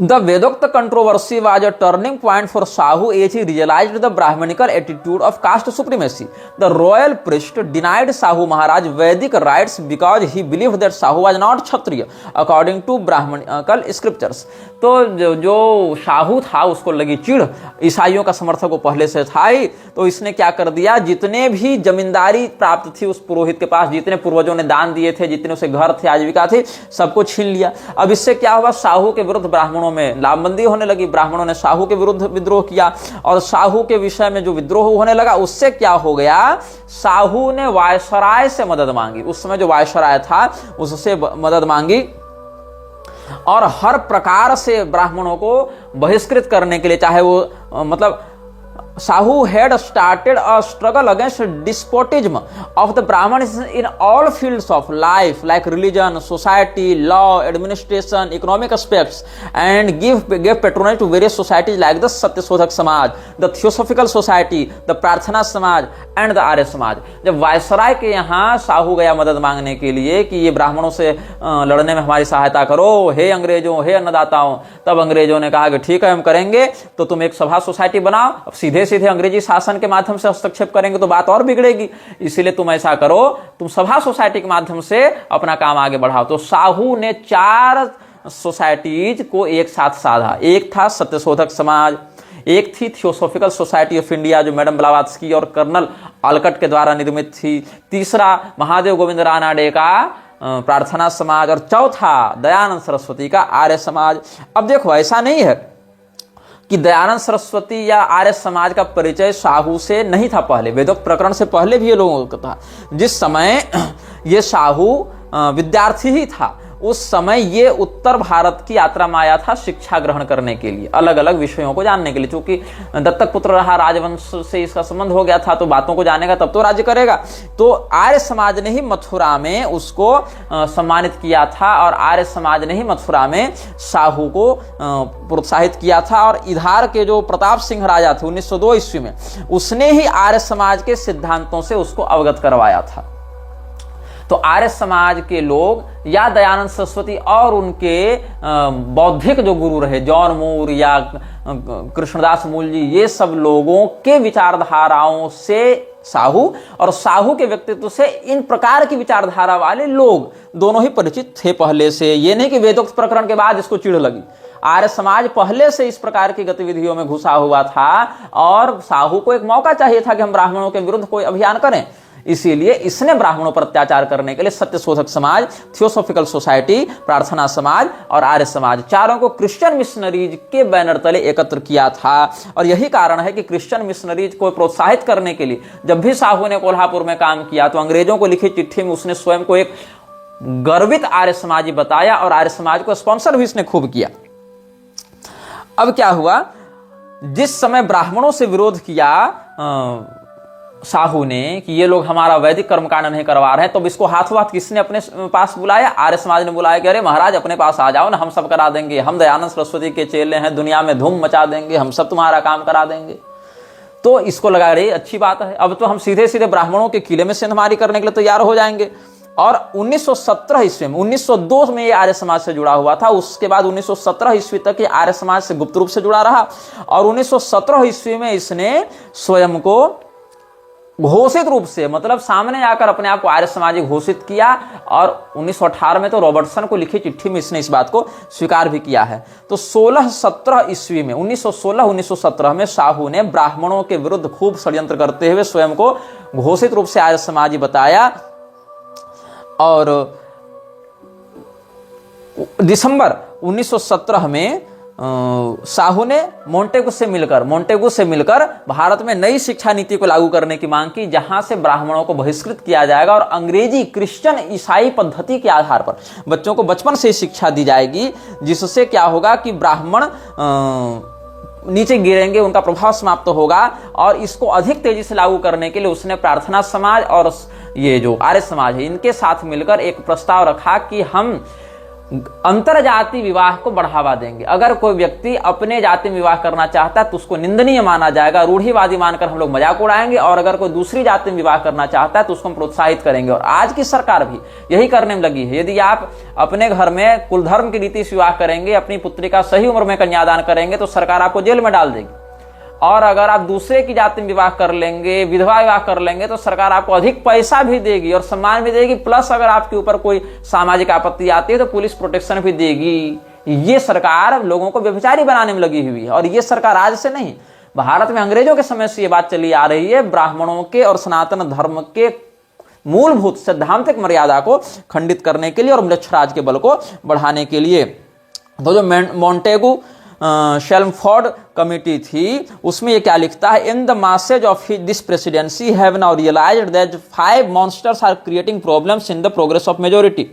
The Vedokta controversy was a turning point for Shahu as he realized the Brahmanical attitude of caste supremacy. The royal priest denied Shahu Maharaj Vedic rights because he believed that Shahu was not Kshatriya according to Brahmanical scriptures. तो जो शाहू था उसको लगी चिढ़, ईसाइयों का समर्थक वो पहले से था ही, तो इसने क्या कर दिया, जितने भी जमींदारी प्राप्त थी उस पुरोहित के पास, जितने पूर्वजों ने दान दिए थे, जितने उसे घर थे, आजीविका थी, सबको छीन लिया। अब इससे क्या हुआ, शाहू के विरुद्ध ब्राह्मणों में लामबंदी होने लगी। ब्राह्मणों ने शाहू के विरुद्ध विद्रोह किया और शाहू के विषय में जो विद्रोह होने लगा उससे क्या हो गया, शाहू ने वायसराय से मदद मांगी। उस समय जो वायसराय था उससे मदद मांगी और हर प्रकार से ब्राह्मणों को बहिष्कृत करने के लिए, चाहे वो मतलब Shahu had started a struggle against despotism of the Brahmins in all fields of life like religion, society, law, administration, economic aspects, and gave patronage to various societies like the Satyasodhak Samaj, the Theosophical Society, the Prarthana Samaj and the Arya Samaj। जब viceroy के यहाँ शाहू गया मदद मांगने के लिए कि ये ब्राह्मणों से लड़ने में हमारी सहायता करो, हे अंग्रेजों, हे अन्नदाताओं, तब अंग्रेजों ने कहा कि ठीक है हम करेंगे, तो तुम एक सभा सोसाइटी बनाओ। अब सीधे सीधे अंग्रेजी शासन के माध्यम से हस्तक्षेप करेंगे तो बात और बिगड़ेगी, इसीलिए तुम ऐसा करो, तुम सभा सोसाइटी के माध्यम से अपना काम आगे बढ़ाओ। तो शाहू ने 4 सोसाइटीज को एक साथ साधा। एक था सत्यशोधक समाज, एक थी थियोसॉफिकल सोसाइटी ऑफ इंडिया जो मैडम ब्लावात्स्की और कर्नल आलकट के द्वारा निर्मित थी, तीसरा महादेव गोविंद रानाडे का प्रार्थना समाज, और चौथा दयानंद सरस्वती का आर्य समाज। अब देखो ऐसा नहीं है कि दयानंद सरस्वती या आर्य समाज का परिचय शाहू से नहीं था, पहले वेदोक्त प्रकरण से पहले भी ये लोगों को था। जिस समय ये शाहू विद्यार्थी ही था उस समय ये उत्तर भारत की यात्रा में आया था शिक्षा ग्रहण करने के लिए, अलग अलग विषयों को जानने के लिए। क्योंकि दत्तक पुत्र रहा, राजवंश से इसका संबंध हो गया था, तो बातों को जानेगा तब तो राज्य करेगा। तो आर्य समाज ने ही मथुरा में उसको सम्मानित किया था और आर्य समाज ने ही मथुरा में शाहू को प्रोत्साहित किया था। और इधार के जो प्रताप सिंह राजा थे 1902 ईस्वी में, उसने ही आर्य समाज के सिद्धांतों से उसको अवगत करवाया था। तो आर्य समाज के लोग या दयानंद सरस्वती और उनके बौद्धिक जो गुरु रहे, जॉन मूर या कृष्णदास मूल जी, ये सब लोगों के विचारधाराओं से शाहू और शाहू के व्यक्तित्व से इन प्रकार की विचारधारा वाले लोग दोनों ही परिचित थे पहले से। ये नहीं कि वेदोक्त प्रकरण के बाद इसको चिढ़ लगी। आर्य समाज पहले से इस प्रकार की गतिविधियों में घुसा हुआ था और शाहू को एक मौका चाहिए था कि हम ब्राह्मणों के विरुद्ध कोई अभियान करें। इसीलिए इसने ब्राह्मणों पर अत्याचार करने के लिए सत्यशोधक समाज, थियोसॉफिकल सोसाइटी, प्रार्थना समाज और आर्य समाज, चारों को क्रिश्चियन मिशनरीज के बैनर तले एकत्र किया था। और यही कारण है कि क्रिश्चियन मिशनरीज को प्रोत्साहित करने के लिए जब भी शाहू ने कोल्हापुर में काम किया तो अंग्रेजों को लिखी चिट्ठी में उसने स्वयं को एक गर्वित आर्य समाजी बताया और आर्य समाज को स्पॉन्सर भी इसने खूब किया। अब क्या हुआ, जिस समय ब्राह्मणों से विरोध किया साहू ने कि ये लोग हमारा वैदिक कर्मकांड नहीं करवा रहे हैं, तो इसको हाथों हाथ किसने अपने पास बुलाया? आर्य समाज ने बुलाया कि अरे महाराज अपने पास आ जाओ ना, हम सब करा देंगे, हम दयानंद सरस्वती के चेले हैं, दुनिया में धूम मचा देंगे, हम सब तुम्हारा काम करा देंगे। तो इसको लगा रही अच्छी बात है, अब तो हम सीधे सीधे ब्राह्मणों के किले में सेंधमारी करने के लिए तैयार हो जाएंगे। और 1917 ईस्वी में, 1902 में ये आर्य समाज से जुड़ा हुआ था, उसके बाद 1917 ईस्वी तक ये आर्य समाज से गुप्त रूप से जुड़ा रहा, और 1917 ईस्वी में इसने स्वयं को घोषित रूप से, मतलब सामने आकर अपने आप को आर्य समाजी घोषित किया, और 1918 में तो रॉबर्टसन को लिखी चिट्ठी में इसने इस बात को स्वीकार भी किया है। तो 16-17 ईस्वी में, 1916-1917 में साहू ने ब्राह्मणों के विरुद्ध खूब षड्यंत्र करते हुए स्वयं को घोषित रूप से आर्य समाजी बताया, और दिसंबर 1917 में साहू ने मोंटेगू से मिलकर भारत में नई शिक्षा नीति को लागू करने की मांग की, जहां से ब्राह्मणों को बहिष्कृत किया जाएगा और अंग्रेजी, क्रिश्चियन, ईसाई पद्धति के आधार पर बच्चों को बचपन से शिक्षा दी जाएगी, जिससे क्या होगा कि ब्राह्मण नीचे गिरेंगे, उनका प्रभाव समाप्त होगा। और इसको अधिक तेजी से लागू करने के लिए उसने प्रार्थना समाज और ये जो आर्य समाज है इनके साथ मिलकर एक प्रस्ताव रखा कि हम अंतरजाति विवाह को बढ़ावा देंगे। अगर कोई व्यक्ति अपने जाति में विवाह करना चाहता है तो उसको निंदनीय माना जाएगा, रूढ़िवादी मानकर हम लोग मजाक उड़ाएंगे, और अगर कोई दूसरी जाति में विवाह करना चाहता है तो उसको हम प्रोत्साहित करेंगे। और आज की सरकार भी यही करने में लगी है। यदि आप अपने घर में कुल धर्म की रीति से विवाह करेंगे, अपनी पुत्री का सही उम्र में कन्यादान करेंगे, तो सरकार आपको जेल में डाल देगी। और अगर आप दूसरे की जाति में विवाह कर लेंगे, विधवा विवाह कर लेंगे, तो सरकार आपको अधिक पैसा भी देगी और सम्मान भी देगी, प्लस अगर आपके ऊपर कोई सामाजिक आपत्ति आती है तो पुलिस प्रोटेक्शन भी देगी। ये सरकार लोगों को व्यभिचारी बनाने में लगी हुई है, और ये सरकार आज से नहीं, भारत में अंग्रेजों के समय से ये बात चली आ रही है, ब्राह्मणों के और सनातन धर्म के मूलभूत सैद्धांतिक मर्यादा को खंडित करने के लिए और म्लेच्छराज के बल को बढ़ाने के लिए। तो जो मोंटेगू शेल्मफोर्ड कमिटी थी, उसमें ये क्या लिखता है, in the message of this presidency have now realised that 5 monsters are creating problems in the progress of majority.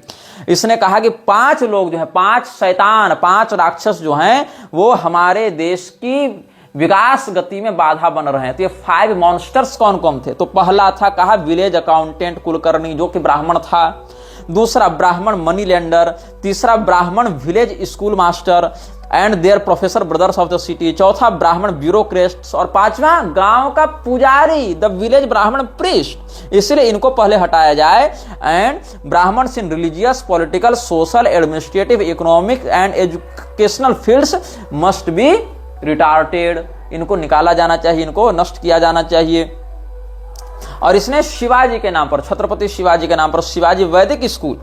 इसने कहा कि 5 लोग जो हैं, 5 शैतान, 5 राक्षस जो हैं, वो हमारे देश की विकास गति में बाधा बन रहे हैं। तो ये 5 मॉन्स्टर्स कौन कौन थे? तो पहला था, कहा विलेज अकाउंटेंट कुलकर्णी, जो कि ब्राह्मण था। दूसरा ब्राह्मण मनी लेंडर। तीसरा Brahmin village school master and their professor brothers of the city. चौथा ब्राह्मण ब्यूरोक्रेट्स। और पांचवा गांव का पुजारी, द विलेज ब्राह्मण प्रीस्ट। इसलिए इनको पहले हटाया जाए। And Brahmins in religious, political, social, administrative, economic and educational fields must be retarded. इनको निकाला जाना चाहिए, इनको नष्ट किया जाना चाहिए। और इसने शिवाजी के नाम पर, छत्रपति शिवाजी के नाम पर शिवाजी वैदिक स्कूल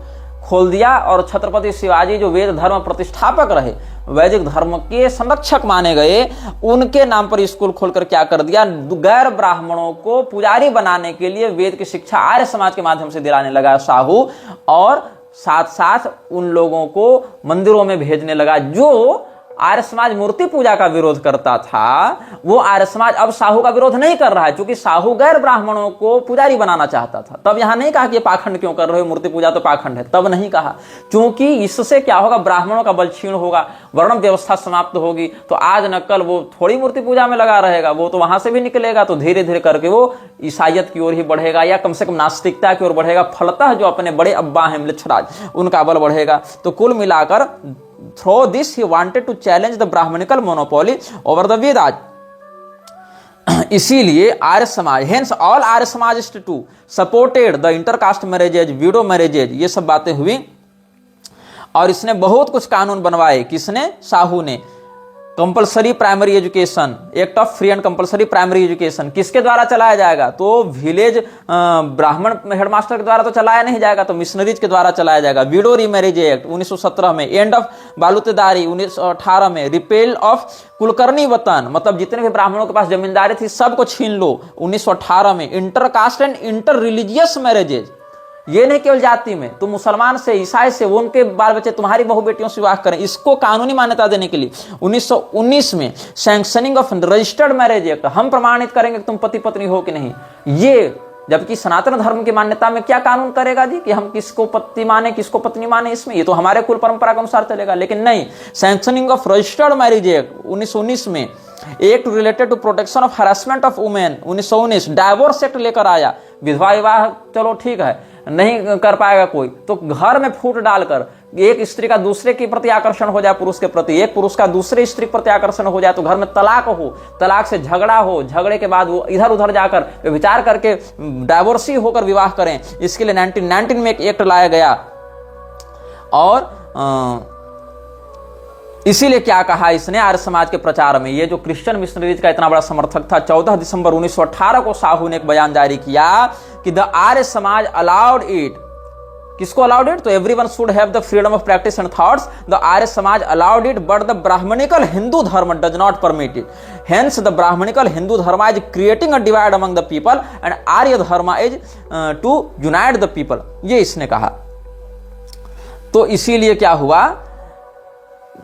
खोल दिया। और छत्रपति शिवाजी जो वेद धर्म प्रतिष्ठापक रहे, वैदिक धर्म के संरक्षक माने गए, उनके नाम पर स्कूल खोलकर क्या कर दिया, गैर ब्राह्मणों को पुजारी बनाने के लिए वेद की शिक्षा आर्य समाज के माध्यम से दिलाने लगा साहू। और साथ साथ उन लोगों को मंदिरों में भेजने लगा जो आर्य समाज मूर्ति पूजा का विरोध करता था। वो आर्य समाज अब साहू का विरोध नहीं कर रहा है, क्योंकि साहू गैर ब्राह्मणों को पुजारी बनाना चाहता था। तब यहां नहीं कहा कि ये पाखंड क्यों कर रहे हो, मूर्ति पूजा तो पाखंड है, तब नहीं कहा, क्योंकि इससे क्या होगा, ब्राह्मणों का बल क्षीण होगा, वर्ण व्यवस्था समाप्त होगी। तो आज न कल वो थोड़ी मूर्ति पूजा में लगा रहेगा, वो तो वहां से भी निकलेगा, तो धीरे धीरे करके वो ईसाइयत की ओर ही बढ़ेगा, या कम से कम नास्तिकता की ओर बढ़ेगा। फलतः जो अपने बड़े अब्बा हैं म्लेच्छराज, उनका बल बढ़ेगा। तो कुल मिलाकर through this he wanted to challenge the Brahmanical monopoly over the Vedas. इसीलिए Arya Samaj, hence all Arya समाजिस्ट too supported the intercaste marriages, widow marriages, ये सब बातें हुई। और इसने बहुत कुछ कानून बनवाए। किसने? साहू ने। Compulsory primary education, act of free and compulsory primary education किसके द्वारा चलाया जाएगा? तो विलेज ब्राह्मण हेडमास्टर के द्वारा तो चलाया नहीं जाएगा, तो मिशनरीज के द्वारा चलाया जाएगा। विडो रीमैरिज एक्ट 1917 में, एंड ऑफ बालूतेदारी 1918 में, रिपेल ऑफ कुलकर्णी वतन, मतलब जितने भी ब्राह्मणों के पास जमींदारी थी सबको छीन लो 1918 में। Intercaste and inter religious marriages, ये नहीं केवल जाति में, तुम मुसलमान से, ईसाई से, वो उनके बाल बच्चे तुम्हारी बहु बेटियों से विवाह करें, इसको कानूनी मान्यता देने के लिए 1919 में sanctioning of registered marriage act, हम प्रमाणित करेंगे कि तुम पति पत्नी हो कि नहीं। ये जबकि सनातन धर्म की मान्यता में क्या कानून करेगा जी कि हम किसको पति माने किसको पत्नी माने, इसमें ये तो हमारे कुल परंपरा के अनुसार चलेगा। लेकिन नहीं, sanctioning of registered marriage act 1919 में act related to protection of harassment of women 1919, divorce act लेकर आया, विधवा विवाह चलो ठीक है नहीं कर पाएगा कोई, तो घर में फूट डालकर एक स्त्री का दूसरे के प्रति आकर्षण हो जाए पुरुष के प्रति, एक पुरुष का दूसरे स्त्री के प्रति आकर्षण हो जाए, तो घर में तलाक हो, तलाक से झगड़ा हो, झगड़े के बाद वो इधर उधर जाकर विचार करके डाइवोर्सी होकर विवाह करें, इसके लिए 1919 में एक एक्ट लाया गया। और इसीलिए क्या कहा इसने आर्य समाज के प्रचार में, ये जो क्रिश्चियन मिशनरीज का इतना बड़ा समर्थक था, 14 दिसंबर 1918 को साहू ने एक बयान जारी किया कि the Arya Samaj allowed it, किसको अलाउड इट, तो everyone should have the freedom of practice and thoughts, the Arya Samaj allowed it but the brahmanical Hindu dharma does not permit it, hence the brahmanical Hindu dharma is creating a divide among the people and Arya dharma is to unite the people, ये इसने कहा। तो इसीलिए क्या हुआ,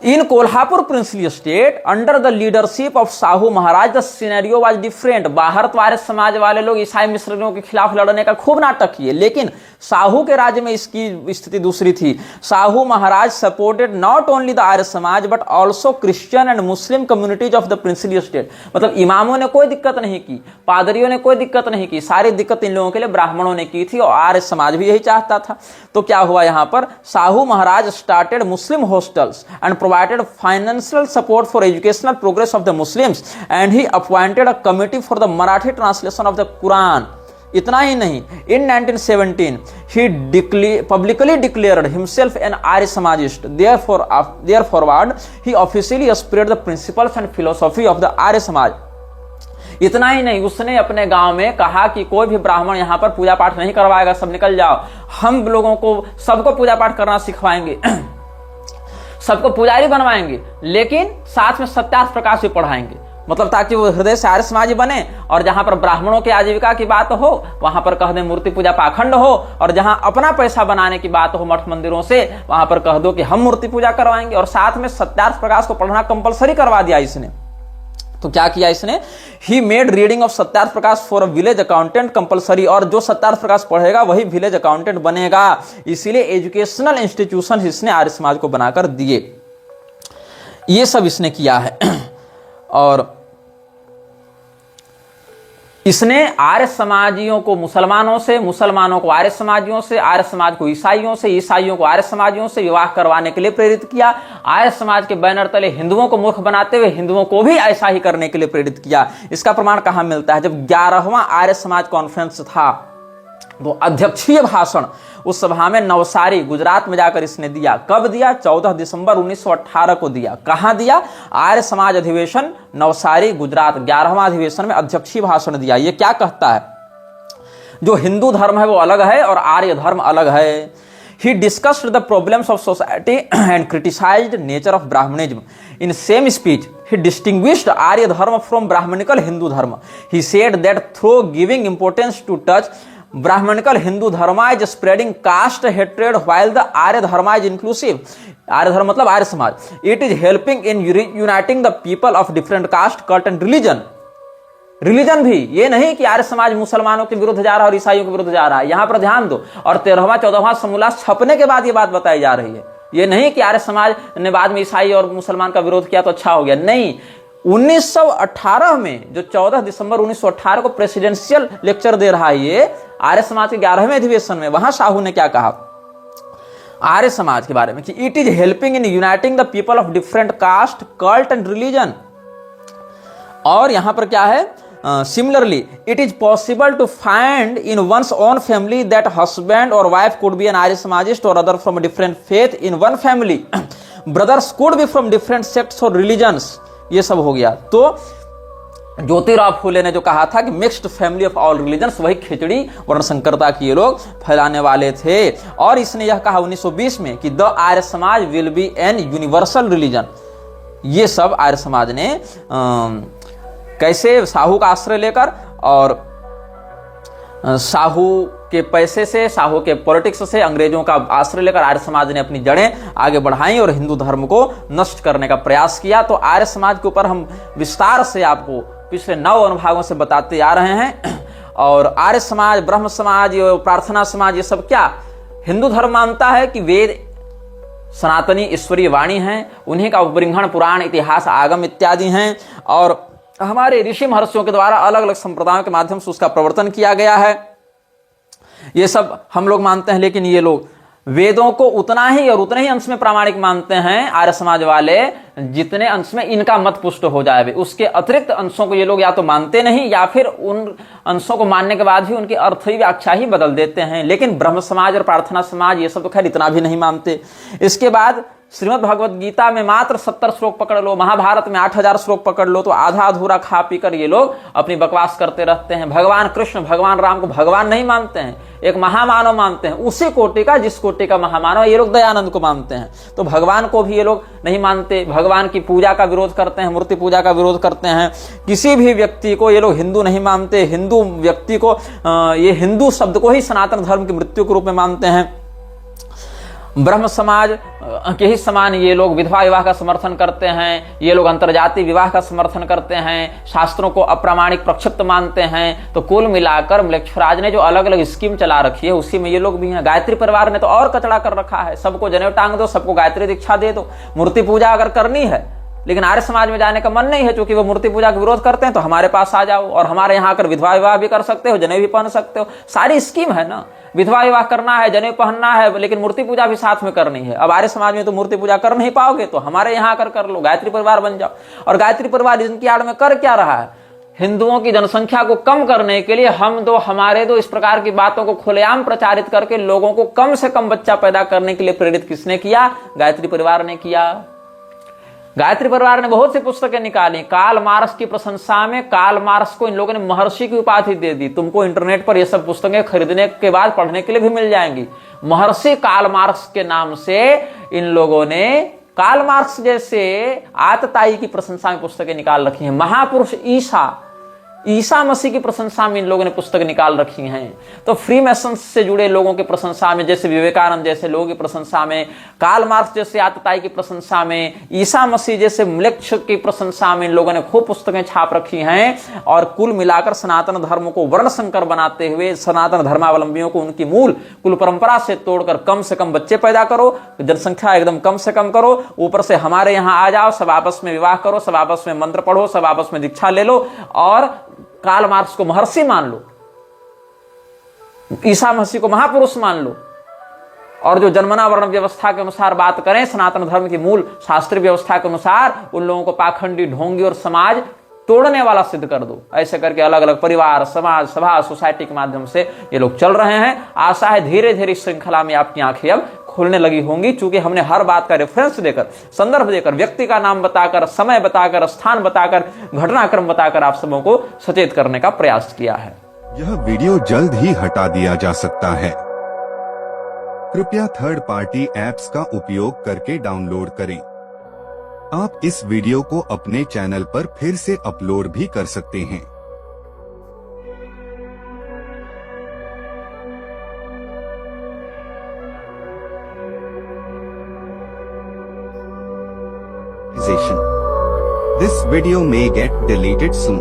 in Kolhapur princely state under the leadership of Sahu Maharaj the scenario was different. बाहर तो आर्य समाज वाले लोग ईसाई मिशनरियों के खिलाफ लड़ने का खूब नाटक किए, लेकिन साहू के राज्य में इसकी स्थिति दूसरी थी। साहू महाराज supported not only the Arya समाज but also Christian and Muslim communities of the princely state. मतलब इमामों ने कोई दिक्कत नहीं की, पादरियों ने कोई दिक्कत नहीं की, सारी दिक्कत इन लोगों के लिए ब्राह्मणों ने की थी और आर्य समाज भी यही चाहता था। तो क्या हुआ यहां पर, Sahu Maharaj started Muslim hostels and provided financial support for educational progress of the Muslims and he appointed a committee for the Marathi translation of the Quran. इतना ही नहीं, in 1917 he publicly declared himself an Arya Samajist. Therefore he officially spread the principles and philosophy of the Arya Samaj. इतना ही नहीं, उसने अपने गांव में कहा कि कोई भी ब्राह्मण यहां पर पूजा पाठ नहीं करवाएगा, सब निकल जाओ, हम लोगों को सबको पूजा पाठ करना सिखवाएंगे, सबको पुजारी बनवाएंगे, लेकिन साथ में सत्यार्थ प्रकाश भी पढ़ाएंगे, मतलब ताकि वो हृदय से आर्य समाजी बने। और जहां पर ब्राह्मणों की आजीविका की बात हो वहां पर कह दे मूर्ति पूजा पाखंड हो, और जहां अपना पैसा बनाने की बात हो मठ मंदिरों से वहां पर कह दो कि हम मूर्ति पूजा करवाएंगे, और साथ में सत्यार्थ प्रकाश को पढ़ना कंपलसरी करवा दिया इसने। तो क्या किया इसने, he made reading of Satyarth Prakash for a village accountant compulsory, और जो सत्यार्थ प्रकाश पढ़ेगा वही विलेज अकाउंटेंट बनेगा। इसीलिए एजुकेशनल इंस्टीट्यूशन इसने आर्य समाज को बनाकर दिए। ये सब इसने किया है। और इसने आर्य समाजियों को मुसलमानों से, मुसलमानों को आर्य समाजियों से, आर्य समाज को ईसाइयों से, ईसाइयों को आर्य समाजियों से विवाह करवाने के लिए प्रेरित किया। आर्य समाज के बैनर तले हिंदुओं को मूर्ख बनाते हुए हिंदुओं को भी ऐसा ही करने के लिए प्रेरित किया। इसका प्रमाण कहां मिलता है, जब 11वां आर्य समाज कॉन्फ्रेंस था तो अध्यक्षीय भाषण उस सभा में नवसारी गुजरात में जाकर इसने दिया। कब दिया, 14 दिसंबर 1918 को दिया। कहां दिया, आर्य समाज अधिवेशन नवसारी गुजरात, 11वां अधिवेशन में अध्यक्षीय भाषण दिया। ये क्या कहता है, जो हिंदू धर्म है वो अलग है और आर्य धर्म अलग है। He discussed the problems of society and criticized nature of Brahmanism. In same speech, he distinguished Arya Dharma from Brahmanical Hindu Dharma. He said that through giving importance to touch, Brahmanical Hindu Dharma is spreading caste hatred while the Arya Dharma is inclusive. आर्य धर्म मतलब Arya Samaj. It is helping in uniting the people of different caste, cult and religion. Religion भी, ये नहीं कि आर्य समाज मुसलमानों के विरुद्ध जा रहा है और ईसाइयों के विरुद्ध जा रहा है, यहां पर ध्यान दो। और 13वां 14वां समोल्लास छपने के बाद ये बात बताई जा रही है। ये नहीं कि आर्य समाज ने बाद में ईसाई और मुसलमान का विरोध किया तो अच्छा हो गया, नहीं। 1918 में जो 14 दिसंबर 1918 को प्रेसिडेंशियल लेक्चर दे रहा है ये आर्य समाज के 11वें अधिवेशन में, वहां साहू ने क्या कहा आर्य समाज के बारे में कि it is helping in uniting the people of different caste, cult and religion. और यहां पर क्या है, similarly, it is possible to find in one's own family that husband or wife could be an Arya Samajist or other from a different faith in one family. Brothers could be from different sects or religions. ये सब हो गया। तो ज्योतिराव फूले ने जो कहा था कि mixed family of all religions, वही खिचड़ी वर्णसंकरता की ये लोग फैलाने वाले थे। और इसने यह कहा 1920 में कि द आर्य समाज will be N universal religion. ये सब आर्य समाज ने कैसे साहू का आश्रय लेकर और साहू के पैसे से, साहू के पॉलिटिक्स से, अंग्रेजों का आश्रय लेकर आर्य समाज ने अपनी जड़ें आगे बढ़ाई और हिंदू धर्म को नष्ट करने का प्रयास किया। तो आर्य समाज के ऊपर हम विस्तार से आपको पिछले 9 अनुभागों से बताते आ रहे हैं। और आर्य समाज, ब्रह्म समाज, प्रार्थना समाज, ये सब क्या हिंदू धर्म मानता है कि वेद सनातनी ईश्वरीय वाणी हैं, उन्हीं का उपबृंहण पुराण, इतिहास, आगम इत्यादि हैं। और हमारे ऋषि महर्षियों के द्वारा अलग अलग संप्रदायों के माध्यम से उसका प्रवर्तन किया गया है। ये सब हम लोग मानते हैं, लेकिन ये लोग वेदों को उतना ही और उतने ही अंश में प्रामाणिक मानते हैं आर्य समाज वाले जितने अंश में इनका मत पुष्ट हो जाए। उसके अतिरिक्त अंशों को ये लोग या तो मानते नहीं या फिर उन अंशों को मानने के बाद भी उनकी अर्थ ही व्याख्या ही बदल देते हैं। लेकिन ब्रह्म समाज और प्रार्थना समाज ये सब तो खैर इतना भी नहीं मानते। इसके बाद श्रीमद् भगवत गीता में मात्र 70 श्लोक पकड़ लो, महाभारत में 8000 श्लोक पकड़ लो, तो आधा अधूरा खा पी कर ये लोग अपनी बकवास करते रहते हैं। भगवान कृष्ण भगवान राम को भगवान नहीं मानते हैं, एक महामानव मानते हैं, उसी कोटि का जिस कोटि का महामानव ये लोग दयानंद को मानते हैं। तो भगवान को भी ये लोग नहीं मानते, भगवान की पूजा का विरोध करते हैं, मूर्ति पूजा का विरोध करते हैं। किसी भी व्यक्ति को ये लोग हिंदू नहीं मानते, हिंदू व्यक्ति को ये हिंदू शब्द को ही सनातन धर्म की मृत्यु के रूप में मानते हैं। ब्रह्म समाज के ही समान ये लोग विधवा विवाह का समर्थन करते हैं, ये लोग अंतरजातीय विवाह का समर्थन करते हैं, शास्त्रों को अप्रामाणिक प्रक्षिप्त मानते हैं। तो कुल मिलाकर मलेच्छराज ने जो अलग अलग स्कीम चला रखी है उसी में ये लोग भी हैं। गायत्री परिवार ने तो और कचड़ा कर रखा है, सबको जनेऊ टांग दो, सबको गायत्री दीक्षा दे दो। मूर्ति पूजा अगर करनी है लेकिन आर्य समाज में जाने का मन नहीं है, क्योंकि वो मूर्ति पूजा का विरोध करते हैं, तो हमारे पास आ जाओ और हमारे यहाँ आकर विधवा विवाह भी कर सकते हो, जनेऊ भी पहन सकते हो। सारी स्कीम है ना, विधवा विवाह करना है, जनेऊ पहनना है, लेकिन मूर्ति पूजा भी साथ में करनी है। अब आर्य समाज में तो मूर्ति पूजा कर नहीं पाओगे, तो हमारे यहाँ आकर कर लो, गायत्री परिवार बन जाओ। और गायत्री परिवार इनकी आड़ में कर क्या रहा है? हिंदुओं की जनसंख्या को कम करने के लिए हम दो हमारे दो इस प्रकार की बातों को खुलेआम प्रचारित करके लोगों को कम से कम बच्चा पैदा करने के लिए प्रेरित किसने किया? गायत्री परिवार ने किया। गायत्री परिवार ने बहुत सी पुस्तकें निकाली। कार्ल मार्क्स की प्रशंसा में कार्ल मार्क्स को इन लोगों ने महर्षि की उपाधि दे दी। तुमको इंटरनेट पर ये सब पुस्तकें खरीदने के बाद पढ़ने के लिए भी मिल जाएंगी। महर्षि कार्ल मार्क्स के नाम से इन लोगों ने कार्ल मार्क्स जैसे आतताई की प्रशंसा में पुस्तकें निकाल रखी हैं। महापुरुष ईसा मसीह की प्रशंसा में इन लोगों ने पुस्तक निकाल रखी हैं। तो फ्री मैसन से जुड़े लोगों की प्रशंसा में, जैसे विवेकानंद जैसे लोगों की प्रशंसा में, कार्ल मार्क्स जैसे आतताई की प्रशंसा में, ईसा मसीह जैसे म्लेच्छ की प्रशंसा में इन लोगों ने खूब पुस्तकें छाप रखी हैं। और कुल मिलाकर सनातन धर्म को वर्ण संकर बनाते हुए सनातन धर्मावलंबियों को उनकी मूल कुल परंपरा से तोड़कर कम से कम बच्चे पैदा करो, जनसंख्या एकदम कम से कम करो, ऊपर से हमारे यहाँ आ जाओ, सब आपस में विवाह करो, सब आपस में मंत्र पढ़ो, सब आपस में दीक्षा ले लो और कार्ल मार्क्स को महर्षि मान लो, ईसा मसीह को महापुरुष मान लो, और जो जन्मना वर्ण व्यवस्था के अनुसार बात करें, सनातन धर्म की मूल शास्त्रीय व्यवस्था के अनुसार, उन लोगों को पाखंडी, ढोंगी और समाज तोड़ने वाला सिद्ध कर दो। ऐसे करके अलग अलग परिवार, समाज, सभा, सोसाइटी के माध्यम से ये लोग चल रहे हैं। आशा है धीरे धीरे इस श्रृंखला में आपकी आंखें अब खोलने लगी होंगी, चूंकि हमने हर बात का रेफरेंस देकर, संदर्भ देकर, व्यक्ति का नाम बताकर, समय बताकर, स्थान बताकर, घटनाक्रम बताकर आप सबों को सचेत करने का प्रयास किया है। यह वीडियो जल्द ही हटा दिया जा सकता है। कृपया थर्ड पार्टी ऐप्स का उपयोग करके डाउनलोड करें। आप इस वीडियो को अपने चैनल पर फिर से अपलोड भी कर सकते हैं। This video may get deleted soon.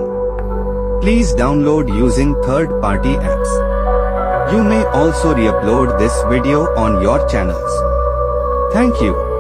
Please download using third-party apps. You may also re-upload this video on your channels. Thank you.